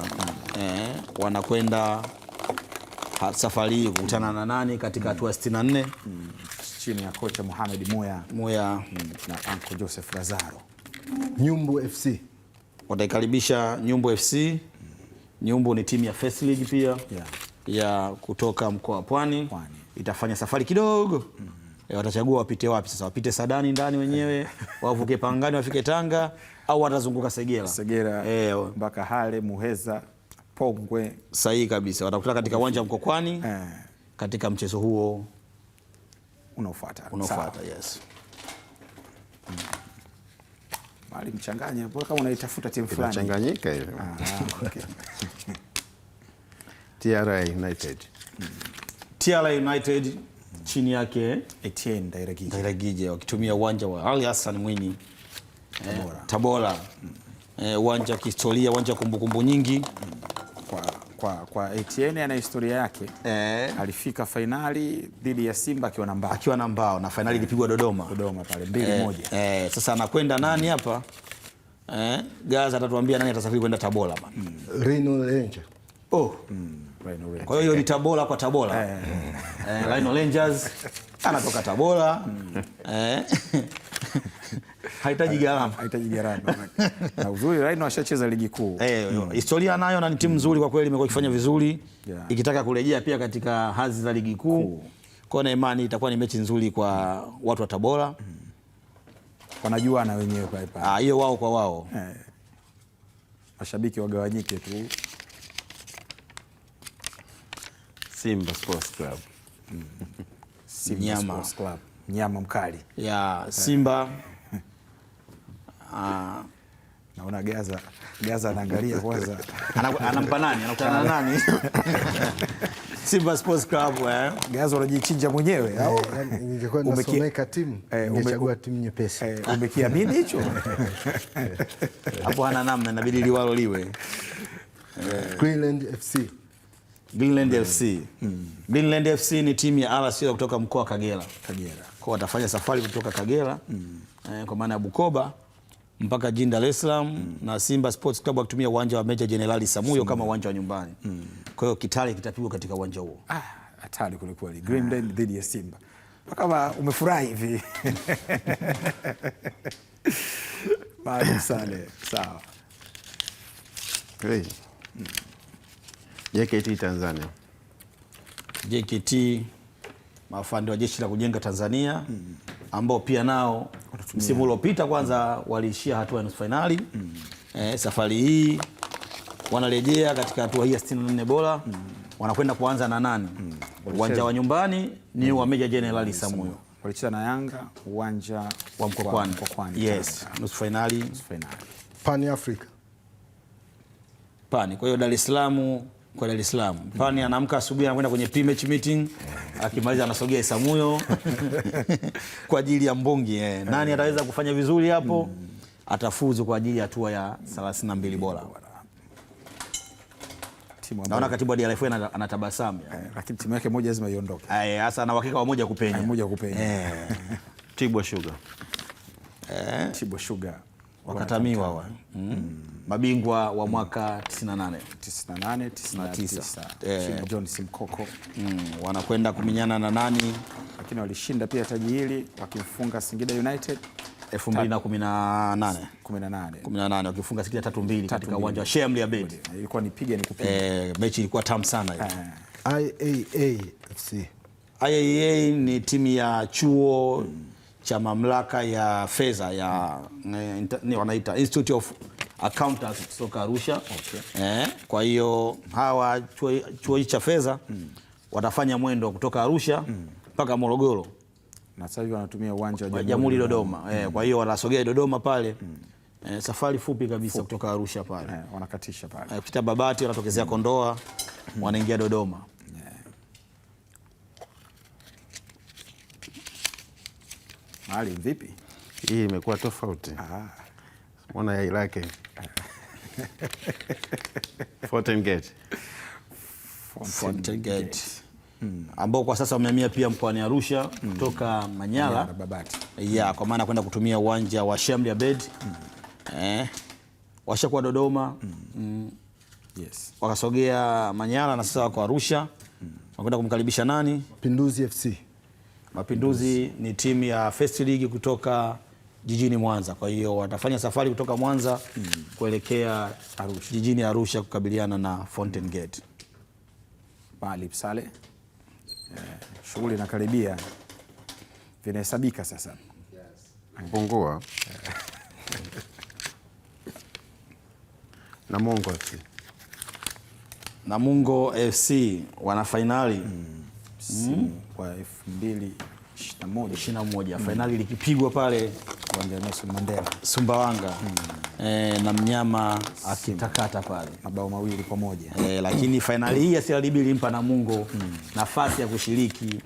Wanakwenda safari kukutana na nani katika hatua 64? chini ya kocha Mohamed Muya na Uncle Joseph Lazaro. Nyumbu FC wataikaribisha Nyumbu FC. Nyumbu ni timu ya First League pia ya kutoka mkoa wa Pwani. Itafanya safari kidogo. Watachagua wapite wapi sasa, wapite Sadani ndani wenyewe, wavuke Pangani wafike Tanga, au watazunguka Segera mpaka Hale, Muheza, Pongwe. Sahihi kabisa. Watakutana katika uwanja wa Mkokwani katika mchezo huo unaofuata. Yes. Mali mchanganya hapo kama unaitafuta timu fulani. Changanyika hiyo. Okay. TRA United. TRA United chini yake Etienne Dairagije wakitumia uwanja wa Ali Hassan Mwinyi Tabora. Uwanja wa kihistoria, uwanja wa kumbukumbu nyingi. Kwa Etienne ana historia yake. Alifika fainali dhidi ya Simba akiwa na mbao na fainali ilipigwa Dodoma pale 2-1. Sasa anakwenda nani hapa? Gaza atatuambia nani atasafiri kwenda Tabora bana. Rhino Rangers. Kwa hiyo ni Tabora kwa Tabora. Rhino Rangers anatoka Tabora. Haitaji gharama. Na uzuri Rhino ashacheza ligi kuu. Historia nayo na ni timu nzuri kwa kweli, imekuwa ikifanya vizuri. Ikitaka kurejea pia katika hadhi za ligi kuu. Kwa na imani itakuwa ni mechi nzuri kwa watu wa Tabora. Wanajua na wenyewe pale. Hiyo wao kwa wao. Mashabiki wagawanyike tu. Simba Sports Club. Sports Club. Nyama mkali. Simba. Naona Gaza anaangalia kwanza. Anampa nani? Anakutana na nani? Simba Sports Club. Gaza unajichinja mwenyewe au ningekuwa nasomeka timu ningechagua timu nyepesi. Umekiamini hicho? Hapo hana namna, inabidi liwalo liwe. Greenland FC. Greenland FC ni timu ya RC kutoka mkoa wa Kagera. Kwa watafanya safari kutoka Kagera kwa maana ya Bukoba mpaka jijini Dar es Salaam na Simba Sports Club wakitumia uwanja wa Meja Jenerali Samuyo kama uwanja wa nyumbani. Kwa hiyo Kitale kitapigwa katika uwanja huo. Hatari kule kweli. Greenland dhidi ya Simba. Kama umefurahi hivi. Bado sale. Sawa. JKT Tanzania. JKT maafande wa jeshi la kujenga Tanzania ambao pia nao msimu uliopita kwanza waliishia hatua ya nusu finali. Safari hii wanarejea katika hatua hii ya 64 bora. Wanakwenda kuanza na nani? Uwanja wa nyumbani ni wa Meja Jenerali Samuyo. Walicheza na Yanga uwanja wa Mkokwani. Yes, nusu finali. Pan Africa. Pan. Kwa hiyo Dar es Salaam. Pani anaamka asubuhi anakwenda kwenye pre-match meeting, akimaliza anasogea Isamuyo kwa ajili ya mbongi. Nani ataweza kufanya vizuri hapo atafuzu kwa ajili ya hatua ya 32 bora. Naona katibu wa DRF anatabasamu. Lakini timu yake moja lazima iondoke. Sasa ana uhakika wa moja kupenya. Tibwa Sugar. Tibwa Sugar wakatamiwa mabingwa wa mwaka 98 99 John Simkoko. Wanakwenda kuminyana na nani? Lakini walishinda pia taji hili wakimfunga Singida United 2018 wakifunga Singida 3-2 katika uwanja wa Sheikh Abed. Ilikuwa ni piga ni kupiga. Mechi ilikuwa tamu sana hiyo. IAA FC. IAA ni timu ya chuo cha mamlaka ya fedha ya wanaita Institute of Accountants kutoka Arusha. Kwa hiyo hawa chuo cha fedha watafanya mwendo kutoka Arusha mpaka Morogoro. Na sasa hivi wanatumia uwanja wa Jamhuri Dodoma. Kwa hiyo wanasogea Dodoma pale. Safari fupi kabisa kutoka Arusha pale. Wanakatisha pale. Kupita Babati wanatokezea Kondoa, wanaingia Dodoma. Mali vipi? Hii imekuwa tofauti. Mbona yai lake? Fountain Gate. Ambao kwa sasa wamehamia pia mkoani Arusha kutoka Manyara. Kwa maana kwenda kutumia uwanja wa Sheikh Abed. Washakuwa Dodoma. Wakasogea Manyara na sasa wako Arusha. Wanakwenda kumkaribisha nani? Mapinduzi FC. Mapinduzi ni timu ya First League kutoka jijini Mwanza. Kwa hiyo watafanya safari kutoka Mwanza kuelekea jijini Arusha kukabiliana na Fountain Gate. Maalim Saleh, shughuli inakaribia, vinahesabika sasa. Pungua. Namungo FC wana fainali kwa 2021 fainali likipigwa pale uwanja Nelson Mandela Sumbawanga na mnyama akitakata pale mabao 2-1. Lakini fainali hii ya CRDB ilimpa Namungo nafasi ya kushiriki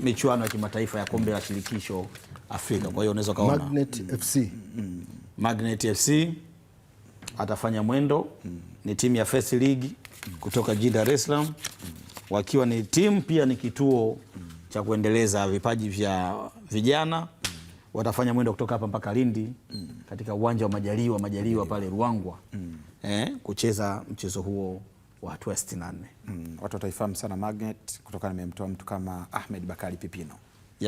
michuano ya kimataifa ya kombe la shirikisho Afrika. Kwa hiyo unaweza kaona Magnet FC atafanya mwendo. Ni timu ya First League kutoka jijini Dar es Salaam, wakiwa ni timu pia ni kituo cha kuendeleza vipaji vya vijana. Watafanya mwendo kutoka hapa mpaka Lindi katika uwanja wa Majaliwa pale Ruangwa kucheza mchezo huo wa hatua ya 64. Watu wataifahamu sana Magnet kutokana na mtu kama Ahmed Bakari Pipino.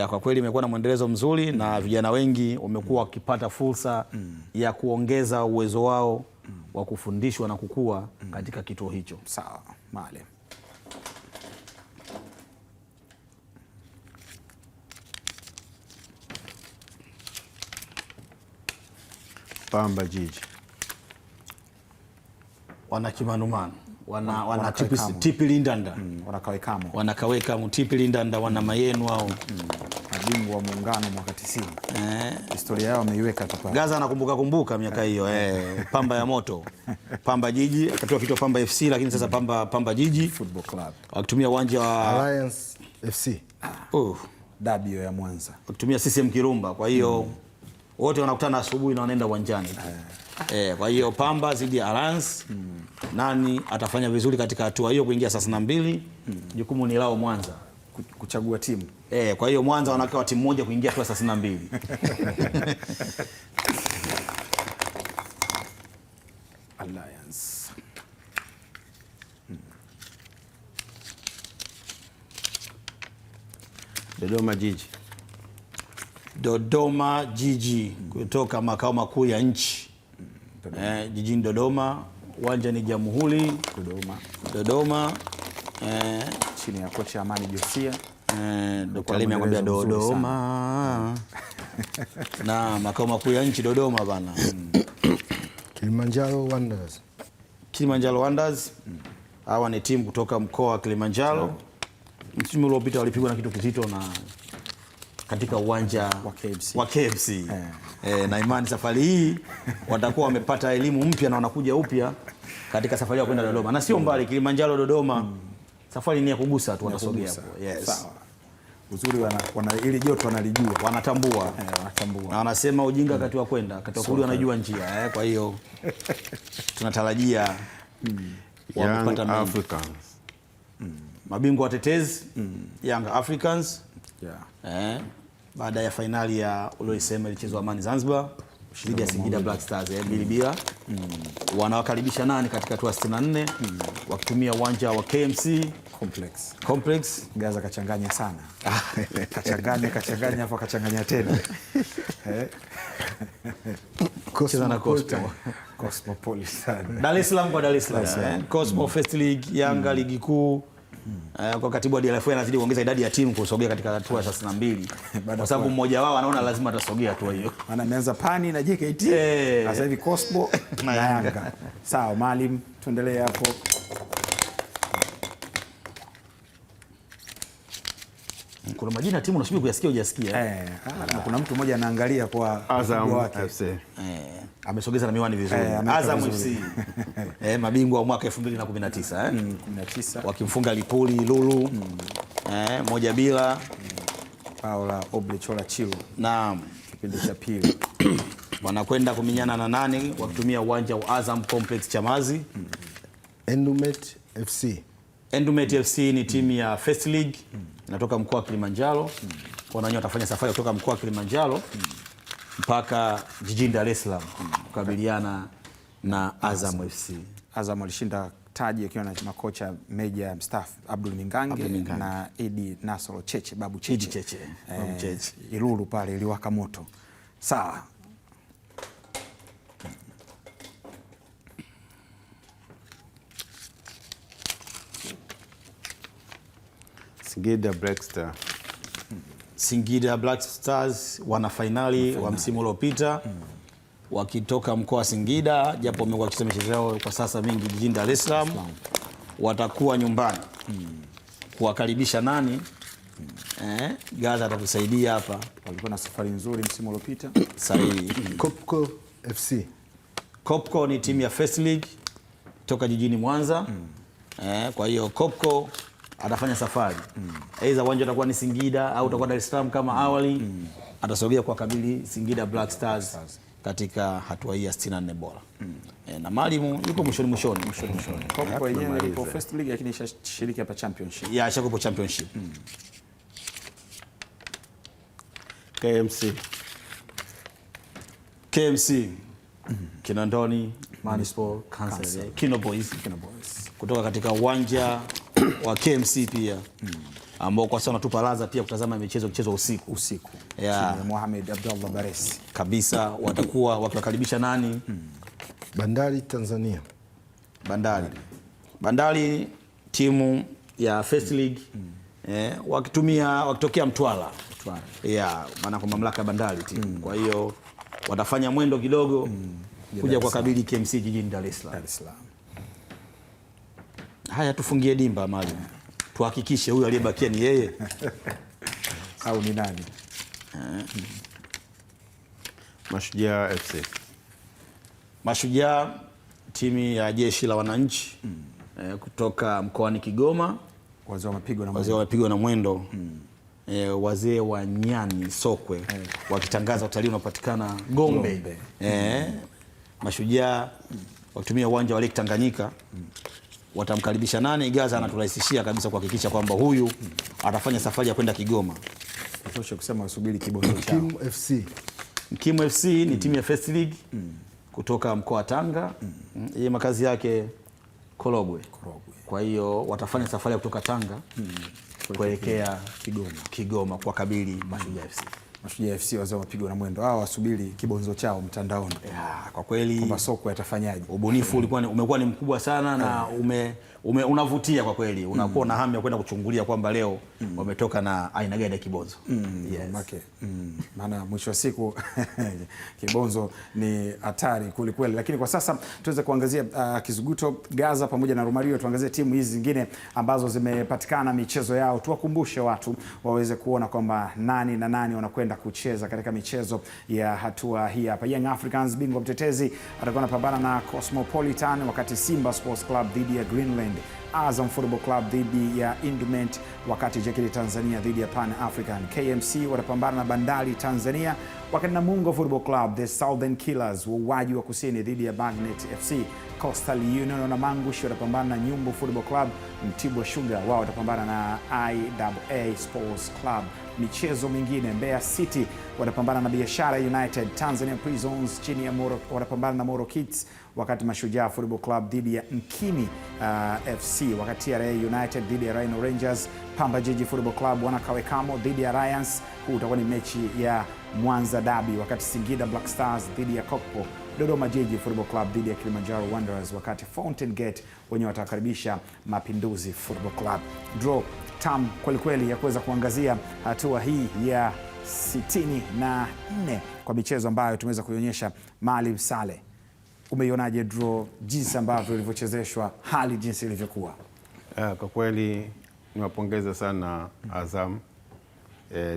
Kwa kweli imekuwa na mwendelezo mzuri na vijana wengi wamekuwa wakipata fursa ya kuongeza uwezo wao wa kufundishwa na kukua katika kituo hicho. Sawa, Male. Pamba Jiji wana Kimanumanu, wana Tipi Lindanda, wanakaweka Tipi Lindanda, wana Mayenu hao mabingwa wa muungano mwaka 90. Historia yao wameiweka hapa. Gaza anakumbuka miaka hiyo Pamba ya moto. Pamba Jiji akatoa kitu Pamba FC, lakini sasa Pamba Jiji Football Club wakitumia uwanja wa Alliance FC dabi ya Mwanza, wakitumia CCM Kirumba. Kwa hiyo wote wanakutana asubuhi na wanaenda uwanjani. Kwa hiyo Pamba zidi ya Alliance, nani atafanya vizuri katika hatua hiyo kuingia 32? Jukumu ni lao Mwanza kuchagua timu. Kwa hiyo Mwanza wanakaa timu moja kuingia hatua 32. Alliance. Dodoma Jiji kutoka makao makuu ya nchi jijini Dodoma. Uwanja ni Jamhuri Dodoma. Chini ya kocha Amani Josia. Dr. Lemi anakuambia Dodoma. Na makao makuu ya nchi Dodoma bana. Kilimanjaro Wanderers. Hawa ni timu kutoka mkoa wa Kilimanjaro. Msimu uliopita walipigwa na kitu kizito na katika uwanja wa KFC. Na imani safari hii watakuwa wamepata elimu mpya na wanakuja upya katika safari ya kwenda Dodoma. Na sio mbali, Kilimanjaro Dodoma. Safari ni ya kugusa tu, watasogea hapo. Sawa. Uzuri ili joto wanalijua, wanatambua. Na wanasema ujinga wakati wa kwenda, wakati wa kurudi wanajua njia. Kwa hiyo tunatarajia Young Africans. Mabingwa watetezi Young Africans. Baada ya fainali ya uliosema ilichezwa Amani Zanzibar dhidi ya Singida Black Stars 2-2. Wanawakaribisha nani katika hatua 64 wakitumia uwanja wa KMC Complex. Gaza kachanganya sana. Kachanganya hapo kachanganya tena. Cosmopolitan. Dar es Salaam kwa Dar es Salaam. Cosmo First League, Yanga ligi kuu. Kwa katibu wa DLF anazidi kuongeza idadi ya timu kusogea katika hatua 32. Kwa sababu mmoja wao anaona lazima atasogea hatua hiyo. Maana ameanza Pani na JKT. Sasa hivi Cosmo na Yanga. Sawa, Maalim, tuendelee hapo. Kuna majina timu unasubiri kuyasikia hujasikia. Kuna mtu mmoja anaangalia kwa Azam FC. Amesogeza na miwani vizuri. Azam FC. Mabingwa wa mwaka 2019 19 wakimfunga Lipuli Lulu 1-0. Paula Oblichola Chilu. Naam, kipindi cha pili. Wanakwenda kuminyana na nani wakitumia uwanja wa Azam Complex Chamazi. Endumet FC. Endumet FC ni timu ya First League inatoka mkoa wa Kilimanjaro. Kwa nani watafanya safari kutoka mkoa wa Kilimanjaro mpaka jijini Dar es Salaam kukabiliana na Azam FC. Azam alishinda taji akiwa na makocha Meja mstaafu Abdul Mingange na Edi Nasoro Cheche, Babu Cheche. Ilulu pale iliwaka moto. Sawa. Singida Black Star. Singida Black Stars wana fainali wa msimu uliopita wakitoka mkoa wa Singida, japo wamekuwa wakicheza michezo yao kwa sasa mingi jijini Dar es Salaam. Watakuwa nyumbani kuwakaribisha nani? Gaza atatusaidia hapa. Walikuwa na safari nzuri msimu uliopita. Sahihi. Kopko FC. Kopko ni timu ya First League toka jijini Mwanza. Kwa hiyo Kopko atafanya safari. Aidha uwanja utakuwa ni Singida au utakuwa Dar es Salaam kama awali. Atasogea kwa kabili Singida Black Stars katika hatua hii ya 64 bora. Na Mwalimu yuko mwishoni. Kopko yenyewe yuko First League lakini shiriki hapa Championship. Ya shakopo Championship. KMC. Kinondoni Manispor Council. Kino Boys kutoka katika uwanja wa KMC pia ambao kwa sasa wanatupa ladha pia kutazama mchezo usiku. Yeah. Mohamed Abdullah Baresi kabisa watakuwa wakiwakaribisha nani? Bandari Tanzania. Bandari timu ya First League wakitokea Mtwara. Maana kwa mamlaka ya Bandari timu. Kwa hiyo watafanya mwendo kidogo kuja kwa kabili KMC jijini Dar es Salaam. Haya, tufungie dimba Mwalimu. Tuhakikishe huyu aliyebakia ni yeye au ni nani? Mashujaa FC. Mashujaa timu ya jeshi la wananchi kutoka mkoani Kigoma. Wazee wamepigwa na mwendo. Wazee wa Nyani Sokwe wakitangaza utalii unapatikana Gombe. Mashujaa wakitumia uwanja wa Lake Tanganyika watamkaribisha nani? Gaza anaturahisishia kabisa kuhakikisha kwamba huyu atafanya safari ya kwenda Kigoma. Natosha kusema usubiri kibonzo chao. Mkimu FC ni timu ya First League kutoka mkoa wa Tanga. Yeye makazi yake Korogwe. Kwa hiyo watafanya safari ya kutoka Tanga kuelekea Kigoma kwa kabili Mashujaa FC. Mashujaa FC wazao wapigwa na mwendo. Hao wasubiri kibonzo chao mtandaoni. Kwa kweli kwamba soko yatafanyaje. Ubunifu umekuwa ni mkubwa sana na unavutia kwa kweli. Unakuwa na hamu ya kwenda kuchungulia kwamba leo wametoka na aina gani ya kibonzo. Maana mwisho wa siku kibonzo ni hatari kweli. Lakini kwa sasa tuweze kuangazia Kizuguto, Gaza pamoja na Romario. Tuangazie timu hizi zingine ambazo zimepatikana michezo yao. Tuwakumbushe watu waweze kuona kwamba nani na nani wanakwenda kucheza katika michezo ya hatua hii hapa. Young Africans bingwa mtetezi atakuwa anapambana na Cosmopolitan, wakati Simba Sports Club dhidi ya Greenland, Azam Football Club dhidi ya Indument, wakati JKT Tanzania dhidi ya Pan African. KMC watapambana na Bandari Tanzania, wakati Namungo Football Club the Southern Killers wauaji wa kusini dhidi ya Magnet FC. Coastal Union na Mangushi watapambana na Nyumbu Football Club. Mtibwa Sugar wao watapambana na IAA Sports Club. Michezo mingine, Mbeya City watapambana na Biashara United. Tanzania Prisons chini ya watapambana na Moro Kids, wakati Mashujaa Football Club dhidi ya Mkini FC, wakati TRA United dhidi ya Rhino Rangers. Pamba Jiji Football Club wanakawekamo dhidi ya Alliance. Huu utakuwa ni mechi ya Mwanza Derby, wakati Singida Black Stars dhidi ya Kokpo. Dodoma Jiji Football Club dhidi ya Kilimanjaro Wanderers, wakati Fountain Gate wenyewe watakaribisha Mapinduzi Football Club. Draw tam kweli ya kuweza kuangazia hatua hii ya 64 kwa michezo ambayo tumeweza kuionyesha. Maalim Saleh, umeionaje draw jinsi ambavyo ilivyochezeshwa, hali jinsi ilivyokuwa? Kwa kweli niwapongeze sana Azam,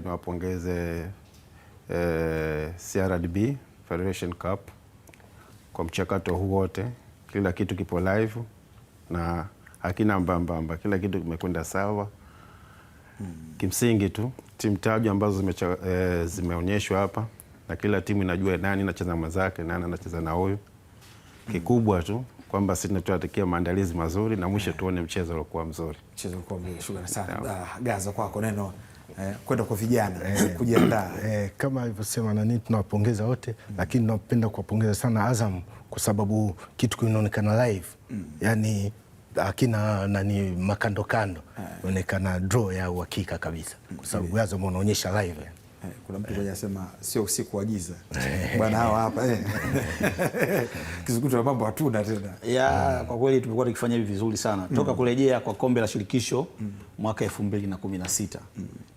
niwapongeze CRDB Federation Cup kwa mchakato huu wote. Kila kitu kipo live na hakina mbambamba, kila kitu kimekwenda sawa. Kimsingi tu timu tatu ambazo zimeonyeshwa hapa na kila timu inajua nani anacheza mwenzake, nani anacheza na huyu. Kikubwa tu kwamba sisi tunatakia maandalizi mazuri na mwisho tuone mchezo uliokuwa mzuri. Mchezo ulikuwa mzuri. Shukrani sana. Gaza kwako neno kwenda kwa vijana kujiandaa. Kama alivyosema nani, tunawapongeza wote lakini tunapenda kuwapongeza sana Azam kwa sababu kitu kinaonekana live. Yaani akina nani makando kando onekana draw ya uhakika kabisa, kwa sababu Azam wanaonyesha live. Kuna mtu mmoja anasema sio usiku wa giza bwana, hawa hapa kizunguto na mambo hatuna tena. Kwa kweli tumekuwa tukifanya hivi vizuri sana toka kurejea kwa kombe la shirikisho mwaka 2016.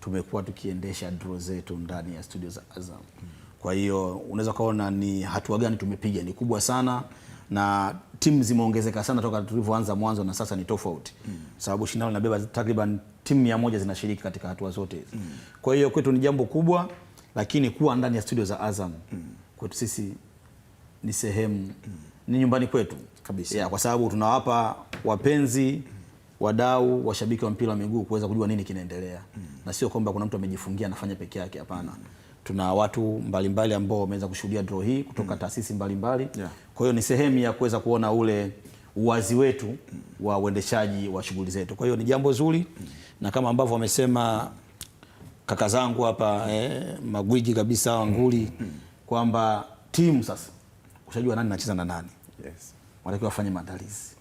Tumekuwa tukiendesha draw zetu ndani ya studio za Azam. Kwa hiyo unaweza kaona ni hatua gani tumepiga, ni kubwa sana, na timu zimeongezeka sana toka tulivyoanza mwanzo na sasa ni tofauti. Sababu shindano linabeba takriban timu 100 zinashiriki katika hatua zote hizi. Kwa hiyo kwetu ni jambo kubwa, lakini kuwa ndani ya studio za Azam kwetu sisi ni sehemu, ni nyumbani kwetu kabisa. Kwa sababu tunawapa wapenzi, wadau, washabiki wa mpira wa miguu kuweza kujua nini kinaendelea. Na sio kwamba kuna mtu amejifungia anafanya peke yake, hapana. Tuna watu mbalimbali ambao wameweza kushuhudia draw hii kutoka taasisi mbalimbali. Kwa hiyo ni sehemu ya kuweza kuona ule uwazi wetu wa uendeshaji wa shughuli zetu. Kwa hiyo ni jambo zuri, na kama ambavyo wamesema kaka zangu hapa magwiji kabisa wanguli, kwamba timu sasa ushajua nani anacheza na nani. Wanatakiwa wafanye maandalizi.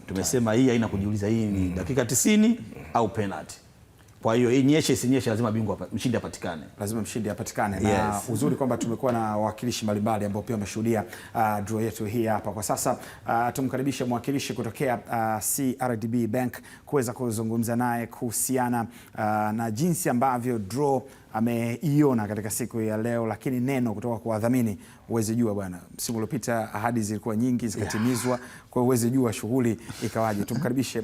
Tumesema hii haina kujiuliza, hii ni dakika 90 au penalty. Kwa hiyo inyeshe isinyeshe, lazima bingwa mshindi apatikane. Lazima mshindi apatikane. Na uzuri kwamba tumekuwa na wawakilishi mbalimbali ambao pia wameshuhudia draw yetu hii hapa. Kwa sasa tumkaribishe mwakilishi kutokea CRDB Bank kuweza kuzungumza naye kuhusiana na jinsi ambavyo draw ameiona katika siku ya leo, lakini neno kutoka kwa wadhamini. Uweze jua bwana, msimu uliopita ahadi zilikuwa nyingi zikatimizwa, kwa hiyo uweze jua shughuli ikawaje. Tumkaribishe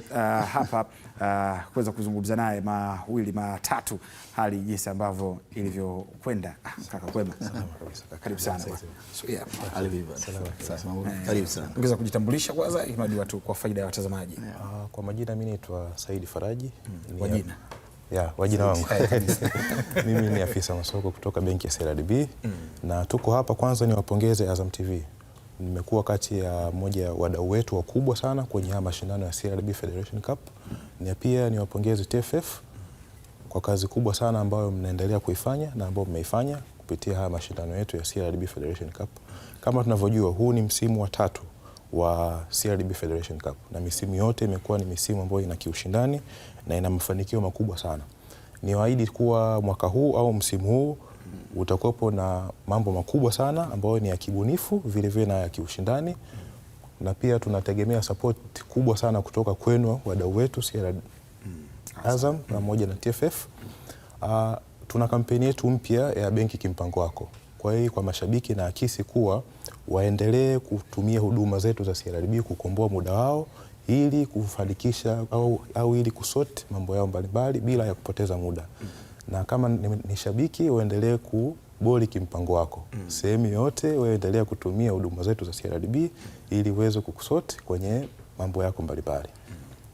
hapa kuweza kuzungumza naye mawili matatu hali jinsi ambavyo ilivyokwenda. Kaka kwema? Karibu sana. Karibu sana. Ungeweza kujitambulisha kwanza ili watu kwa faida ya watazamaji. Kwa majina mimi naitwa Saidi Faraji. Wajina? Wajina wangu. Mimi ni afisa masoko kutoka benki ya CRDB. Na tuko hapa kwanza ni wapongeze Azam TV. Nimekuwa kati ya moja ya wadau wetu wakubwa sana kwenye haya mashindano ya CRDB Federation Cup. Na pia ni wapongeze TFF kwa kazi kubwa sana ambayo mnaendelea kuifanya na ambayo mmeifanya kupitia haya mashindano yetu ya CRDB Federation Cup. Kama tunavyojua, huu ni msimu wa 3 wa CRDB Federation Cup, na misimu yote imekuwa ni misimu ambayo ina kiushindani na ina mafanikio makubwa sana. Niwaahidi kuwa mwaka huu au msimu huu utakuwepo na mambo makubwa sana ambayo ni ya kibunifu vile vile na ya kiushindani, na pia tunategemea support kubwa sana kutoka kwenu wadau wetu CRDB Azam pamoja na TFF. Tuna kampeni yetu mpya ya benki kimpango wako. Kwa hiyo kwa mashabiki na akisi kuwa waendelee kutumia huduma zetu za CRDB kukomboa muda wao ili kufanikisha au ili kusort mambo yao mbalimbali bila ya kupoteza muda. Na kama ni shabiki, waendelee kuboli kimpango wako. Sehemu yote waendelee kutumia huduma zetu za CRDB ili uweze kukusort kwenye mambo yako mbalimbali.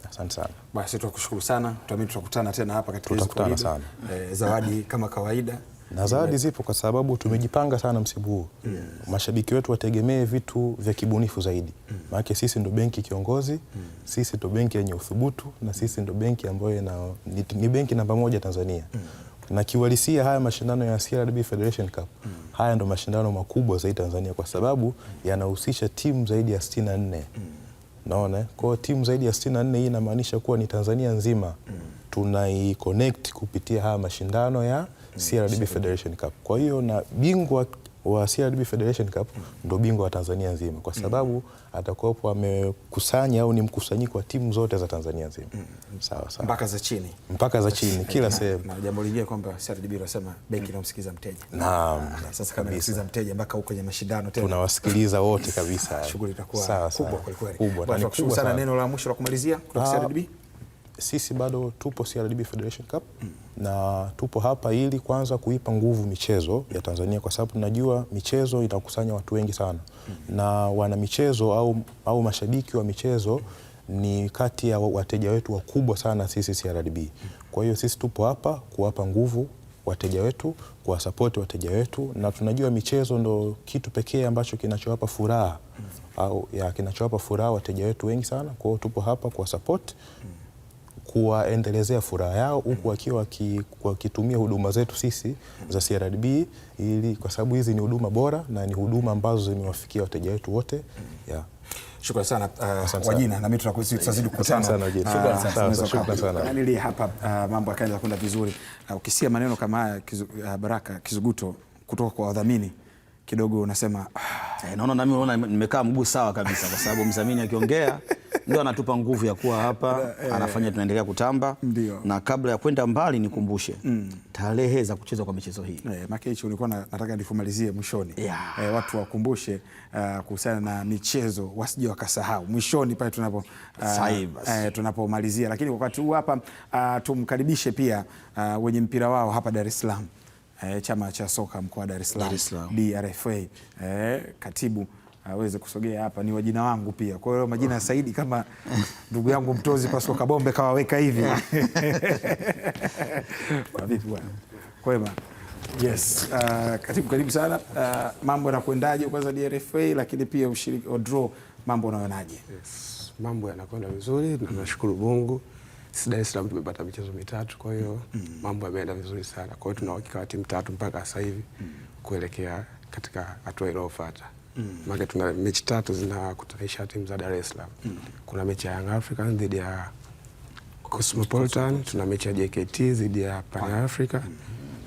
Asante sana. Basi tunakushukuru sana. Tuamini tutakutana tena hapa katika tutakutana sana. Zawadi kama kawaida. Na zawadi zipo kwa sababu tumejipanga sana msimu huu. Mashabiki wetu wategemee vitu vya kibunifu zaidi. Maana sisi ndo benki kiongozi, sisi ndo benki yenye uthubutu, na sisi ndo benki ambayo ni benki namba 1 Tanzania. Na kiuhalisia haya mashindano ya CRDB Federation Cup, haya ndo mashindano makubwa zaidi Tanzania kwa sababu yanahusisha timu zaidi ya 64. Naona kwa timu zaidi ya 64, hii inamaanisha kuwa ni Tanzania nzima tunai-connect kupitia haya mashindano ya CRDB Federation Cup. Kwa hiyo na bingwa wa CRDB Federation Cup ndo bingwa wa Tanzania nzima kwa sababu atakuwa amekusanya au ni mkusanyiko wa timu zote za Tanzania nzima. Sawa sawa. Mpaka za chini kila sehemu. Na jambo lingine kwamba CRDB wanasema benki inamsikiza mteja. Naam. Sasa kama inamsikiza mteja mpaka huko kwenye mashindano tena. Tunawasikiliza wote kabisa. Shughuli itakuwa kubwa kweli. Kubwa. Na kubwa sana. Neno la mwisho la kumalizia kutoka CRDB? Sisi bado tupo CRDB Federation Cup na tupo hapa ili kwanza kuipa nguvu michezo ya Tanzania kwa sababu tunajua michezo inakusanya watu wengi sana. Na wana michezo au mashabiki wa michezo ni kati ya wateja wetu wakubwa sana sisi CRDB. Kwa hiyo sisi tupo hapa kuwapa nguvu wateja wetu, kuwasupport wateja wetu, na tunajua michezo ndo kitu pekee ambacho kinachowapa furaha kinachowapa furaha wateja wetu wengi sana. Kwa hiyo tupo hapa kuwasupport kuwaendelezea furaha yao huku wakiwa wakitumia huduma zetu sisi za CRDB, ili kwa sababu hizi ni huduma bora na ni huduma ambazo zimewafikia wateja wetu wote. Shukrani sana Wajina, na mimi tutazidi kukutana. Shukrani sana. Nili hapa mambo yakaanza kwenda vizuri. Ukisikia maneno kama haya Baraka, kizuguto kutoka kwa wadhamini kidogo unasema naona nami nimekaa mguu sawa kabisa, kwa sababu mdhamini akiongea ndio anatupa nguvu ya kuwa hapa, anafanya tunaendelea kutamba. Ndiyo. Na kabla ya kwenda mbali nikumbushe tarehe za kuchezwa kwa michezo hii. Maki hicho ulikuwa nataka nifumalizie mwishoni. Watu wakumbushe kuhusiana na michezo, wasije wakasahau mwishoni pale tunapomalizia. Lakini wakati huu hapa tumkaribishe pia wenye mpira wao hapa Dar es Salaam. Chama cha soka mkoa wa Dar es Salaam DRFA, katibu aweze kusogea hapa. Ni Wajina wangu pia, kwa hiyo majina Saidi kama ndugu yangu Mtozi Pasco Kabombe kawaweka hivi. Vipi bwana? Kwema. Yes, katibu karibu sana. Mambo yanakwendaje kwanza DRFA, lakini pia ushiriki wa draw, mambo unaonaje? Yes, mambo yanakwenda vizuri na tunashukuru Mungu. Dar es Salaam tumepata michezo mitatu, kwa hiyo mambo yameenda vizuri sana. Kwa hiyo tuna uhakika wa timu 3 mpaka sasa hivi kuelekea katika hatua inayofuata. Maana tuna mechi 3 zinakutanisha timu za Dar es Salaam. Kuna mechi ya Young Africans dhidi ya Cosmopolitan, tuna mechi ya JKT dhidi ya Pan Africa,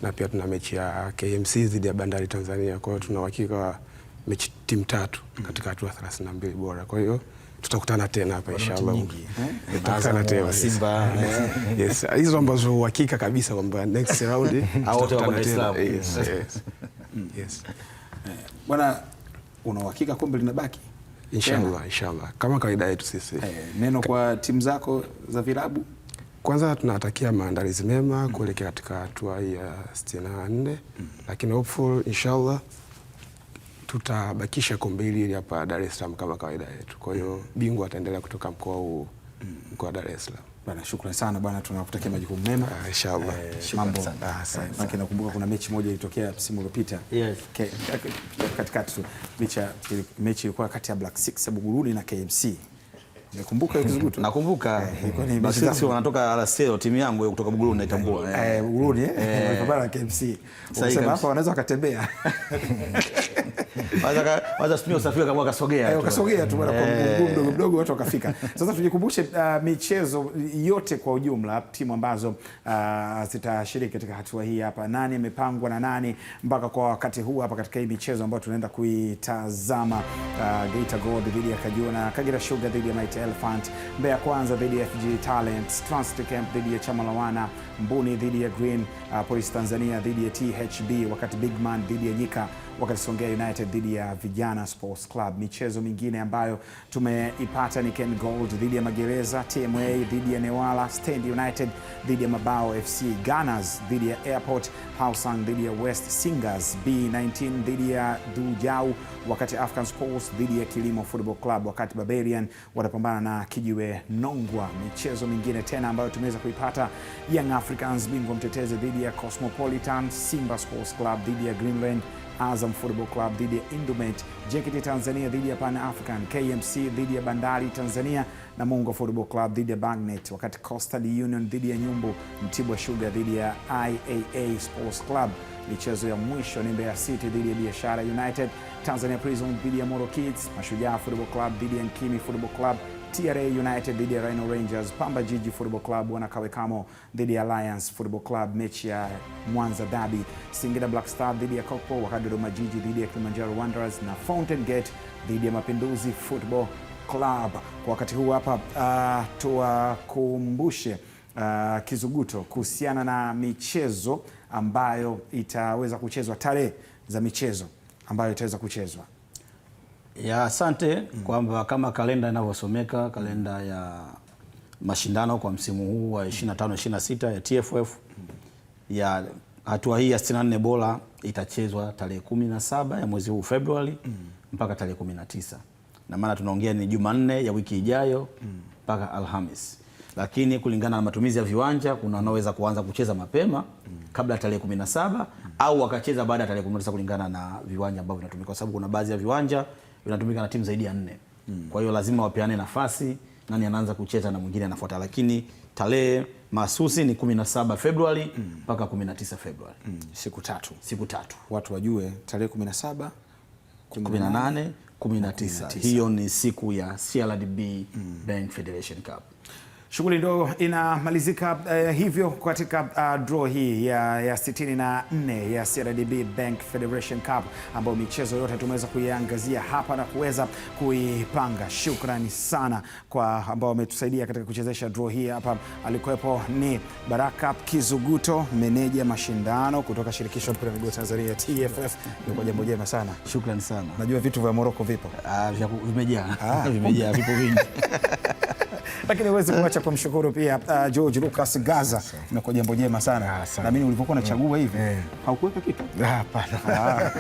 na pia tuna mechi ya KMC dhidi ya Bandari Tanzania. Kwa hiyo tuna uhakika wa mechi timu 3 katika hatua 32 bora. Kwa hiyo tutakutana tena hapa inshallah. Tutakutana tena Simba. Yes, hizo ambazo uhakika kabisa kwamba next round tutakutana tena. Yes. Bwana, una uhakika kombe linabaki? Inshallah. Kama kawaida yetu sisi. Neno kwa timu zako za vilabu? Kwanza tunatakia maandalizi mema kuelekea katika hatua ya 64, lakini hopeful inshallah tutabakisha kombe hili hapa Dar es Salaam kama kawaida yetu. Kwa hiyo bingwa ataendelea kutoka mkoa huu, mkoa wa Dar es Salaam. Bwana, shukrani sana bwana, tunakutakia majukumu mema. Inshallah. Mambo asante. Nakumbuka kuna mechi moja ilitokea msimu uliopita. Yes. Katikati tu mechi ilikuwa kati ya Black Six ya Buguruni na KMC. Nakumbuka hiyo kizuguto. Nakumbuka. Basi wanatoka Alaseo, timu yangu kutoka Buguruni naitambua. Buguruni walipambana na KMC. Sasa hapa wanaweza wakatembea. Waza tumia usafiri kama wakasogea tu bwana, kwa mdogo watu wakafika. Sasa tujikumbushe michezo yote kwa ujumla, timu ambazo zitashiriki katika hatua hii hapa, nani imepangwa na nani mpaka kwa wakati huu hapa katika hii michezo ambayo tunaenda kuitazama. Geita Gold dhidi ya Kajuna, Kagera Sugar dhidi ya Mighty Elephant, Mbeya Kwanza dhidi ya FG Talents, Transit Camp dhidi ya Chama Lawana, Mbuni dhidi ya Green, Police Tanzania dhidi ya THB, wakati Bigman dhidi ya Nyika, wakati Songea United dhidi ya Vijana Sports Club. Michezo mingine ambayo tumeipata ni Ken Gold dhidi ya Magereza, TMA dhidi ya Newala, Stand United dhidi ya Mabao FC, Gunners dhidi ya Airport, Hausang dhidi ya West Singers, B19 dhidi ya Dujau, wakati African Sports dhidi ya Kilimo Football Club, wakati Barbarian watapambana na Kijiwe Nongwa. Michezo mingine tena ambayo tumeweza kuipata, Young Africans bingwa mtetezi dhidi ya Cosmopolitan, Simba Sports Club dhidi ya Greenland, Azam Football Club dhidi ya Indomate, JKT Tanzania dhidi ya Pan African, KMC dhidi ya Bandari Tanzania na Mungo Football Club dhidi ya Bagnet, wakati Coastal Union dhidi ya Nyumbu, Mtibwa Sugar dhidi ya IAA Sports Club. Michezo ya mwisho ni Mbeya City dhidi ya Biashara United, Tanzania Prison dhidi ya Moro Kids, Mashujaa Football Club dhidi ya Nkimi Football Club, TRA United dhidi ya Rhino Rangers, Pamba Jiji Football Club wanakawekamo dhidi ya Alliance Football Club. Mechi ya Mwanza Derby, Singida Black Star dhidi ya Coco, wakati Dodoma Jiji dhidi ya Kilimanjaro Wanderers na Fountain Gate dhidi ya Mapinduzi Football Club. Kwa wakati huu hapa tuwakumbushe kizuguto kuhusiana na michezo ambayo itaweza kuchezwa, tarehe za michezo ambayo itaweza kuchezwa. Asante kwamba kama kalenda inavyosomeka, kalenda ya mashindano kwa msimu huu wa 25-26 ya TFF ya hatua hii ya 64 bora itachezwa tarehe 17 ya mwezi huu Februari mpaka tarehe 19. Na maana tunaongea ni Jumanne ya wiki ijayo mpaka Alhamis. Lakini kulingana na matumizi ya viwanja, kuna wanaweza kuanza kucheza mapema kabla tarehe 17 au wakacheza baada ya tarehe 19 kulingana na viwanja ambavyo vinatumika, kwa sababu kuna baadhi ya viwanja vinatumika na timu zaidi ya 4. Kwa hiyo lazima wapeane nafasi nani anaanza kucheza na mwingine anafuata, lakini tarehe mahsusi ni 17 Februari mpaka 19 Februari. Siku tatu. Siku tatu. Watu wajue tarehe 17, 18, 19. Hiyo ni siku ya CRDB Bank Federation Cup. Shughuli ndio inamalizika hivyo katika draw hii ya 64 ya CRDB Bank Federation Cup, ambayo michezo yote tumeweza kuiangazia hapa na kuweza kuipanga. Shukrani sana kwa ambao wametusaidia katika kuchezesha draw hii. Hapa alikuwepo ni Baraka Kizuguto, meneja mashindano kutoka shirikisho la mpira wa miguu Tanzania TFF. Ni kwa jambo jema sana. Shukrani sana. Najua vitu vya Morocco vipo. Vimejaa, vipo vingi. Lakini huwezi kuacha kumshukuru pia George Lucas Gaza. Imekuwa jambo jema sana. Na mimi ulipokuwa unachagua hivi, haukuweka kitu? Hapana.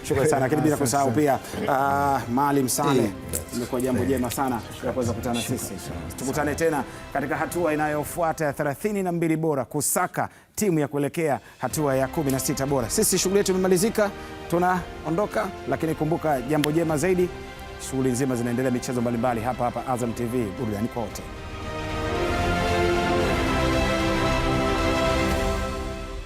Shukrani sana. Lakini bila kusahau pia Maalim Saleh. Imekuwa jambo jema sana ya kuweza kukutana sisi. Tukutane tena katika hatua inayofuata ya 32 bora kusaka timu ya kuelekea hatua ya 16 bora. Sisi shughuli yetu imemalizika, tunaondoka, lakini kumbuka jambo jema zaidi, shughuli nzima zinaendelea, michezo mbalimbali hapa Azam TV, burudani kwa wote.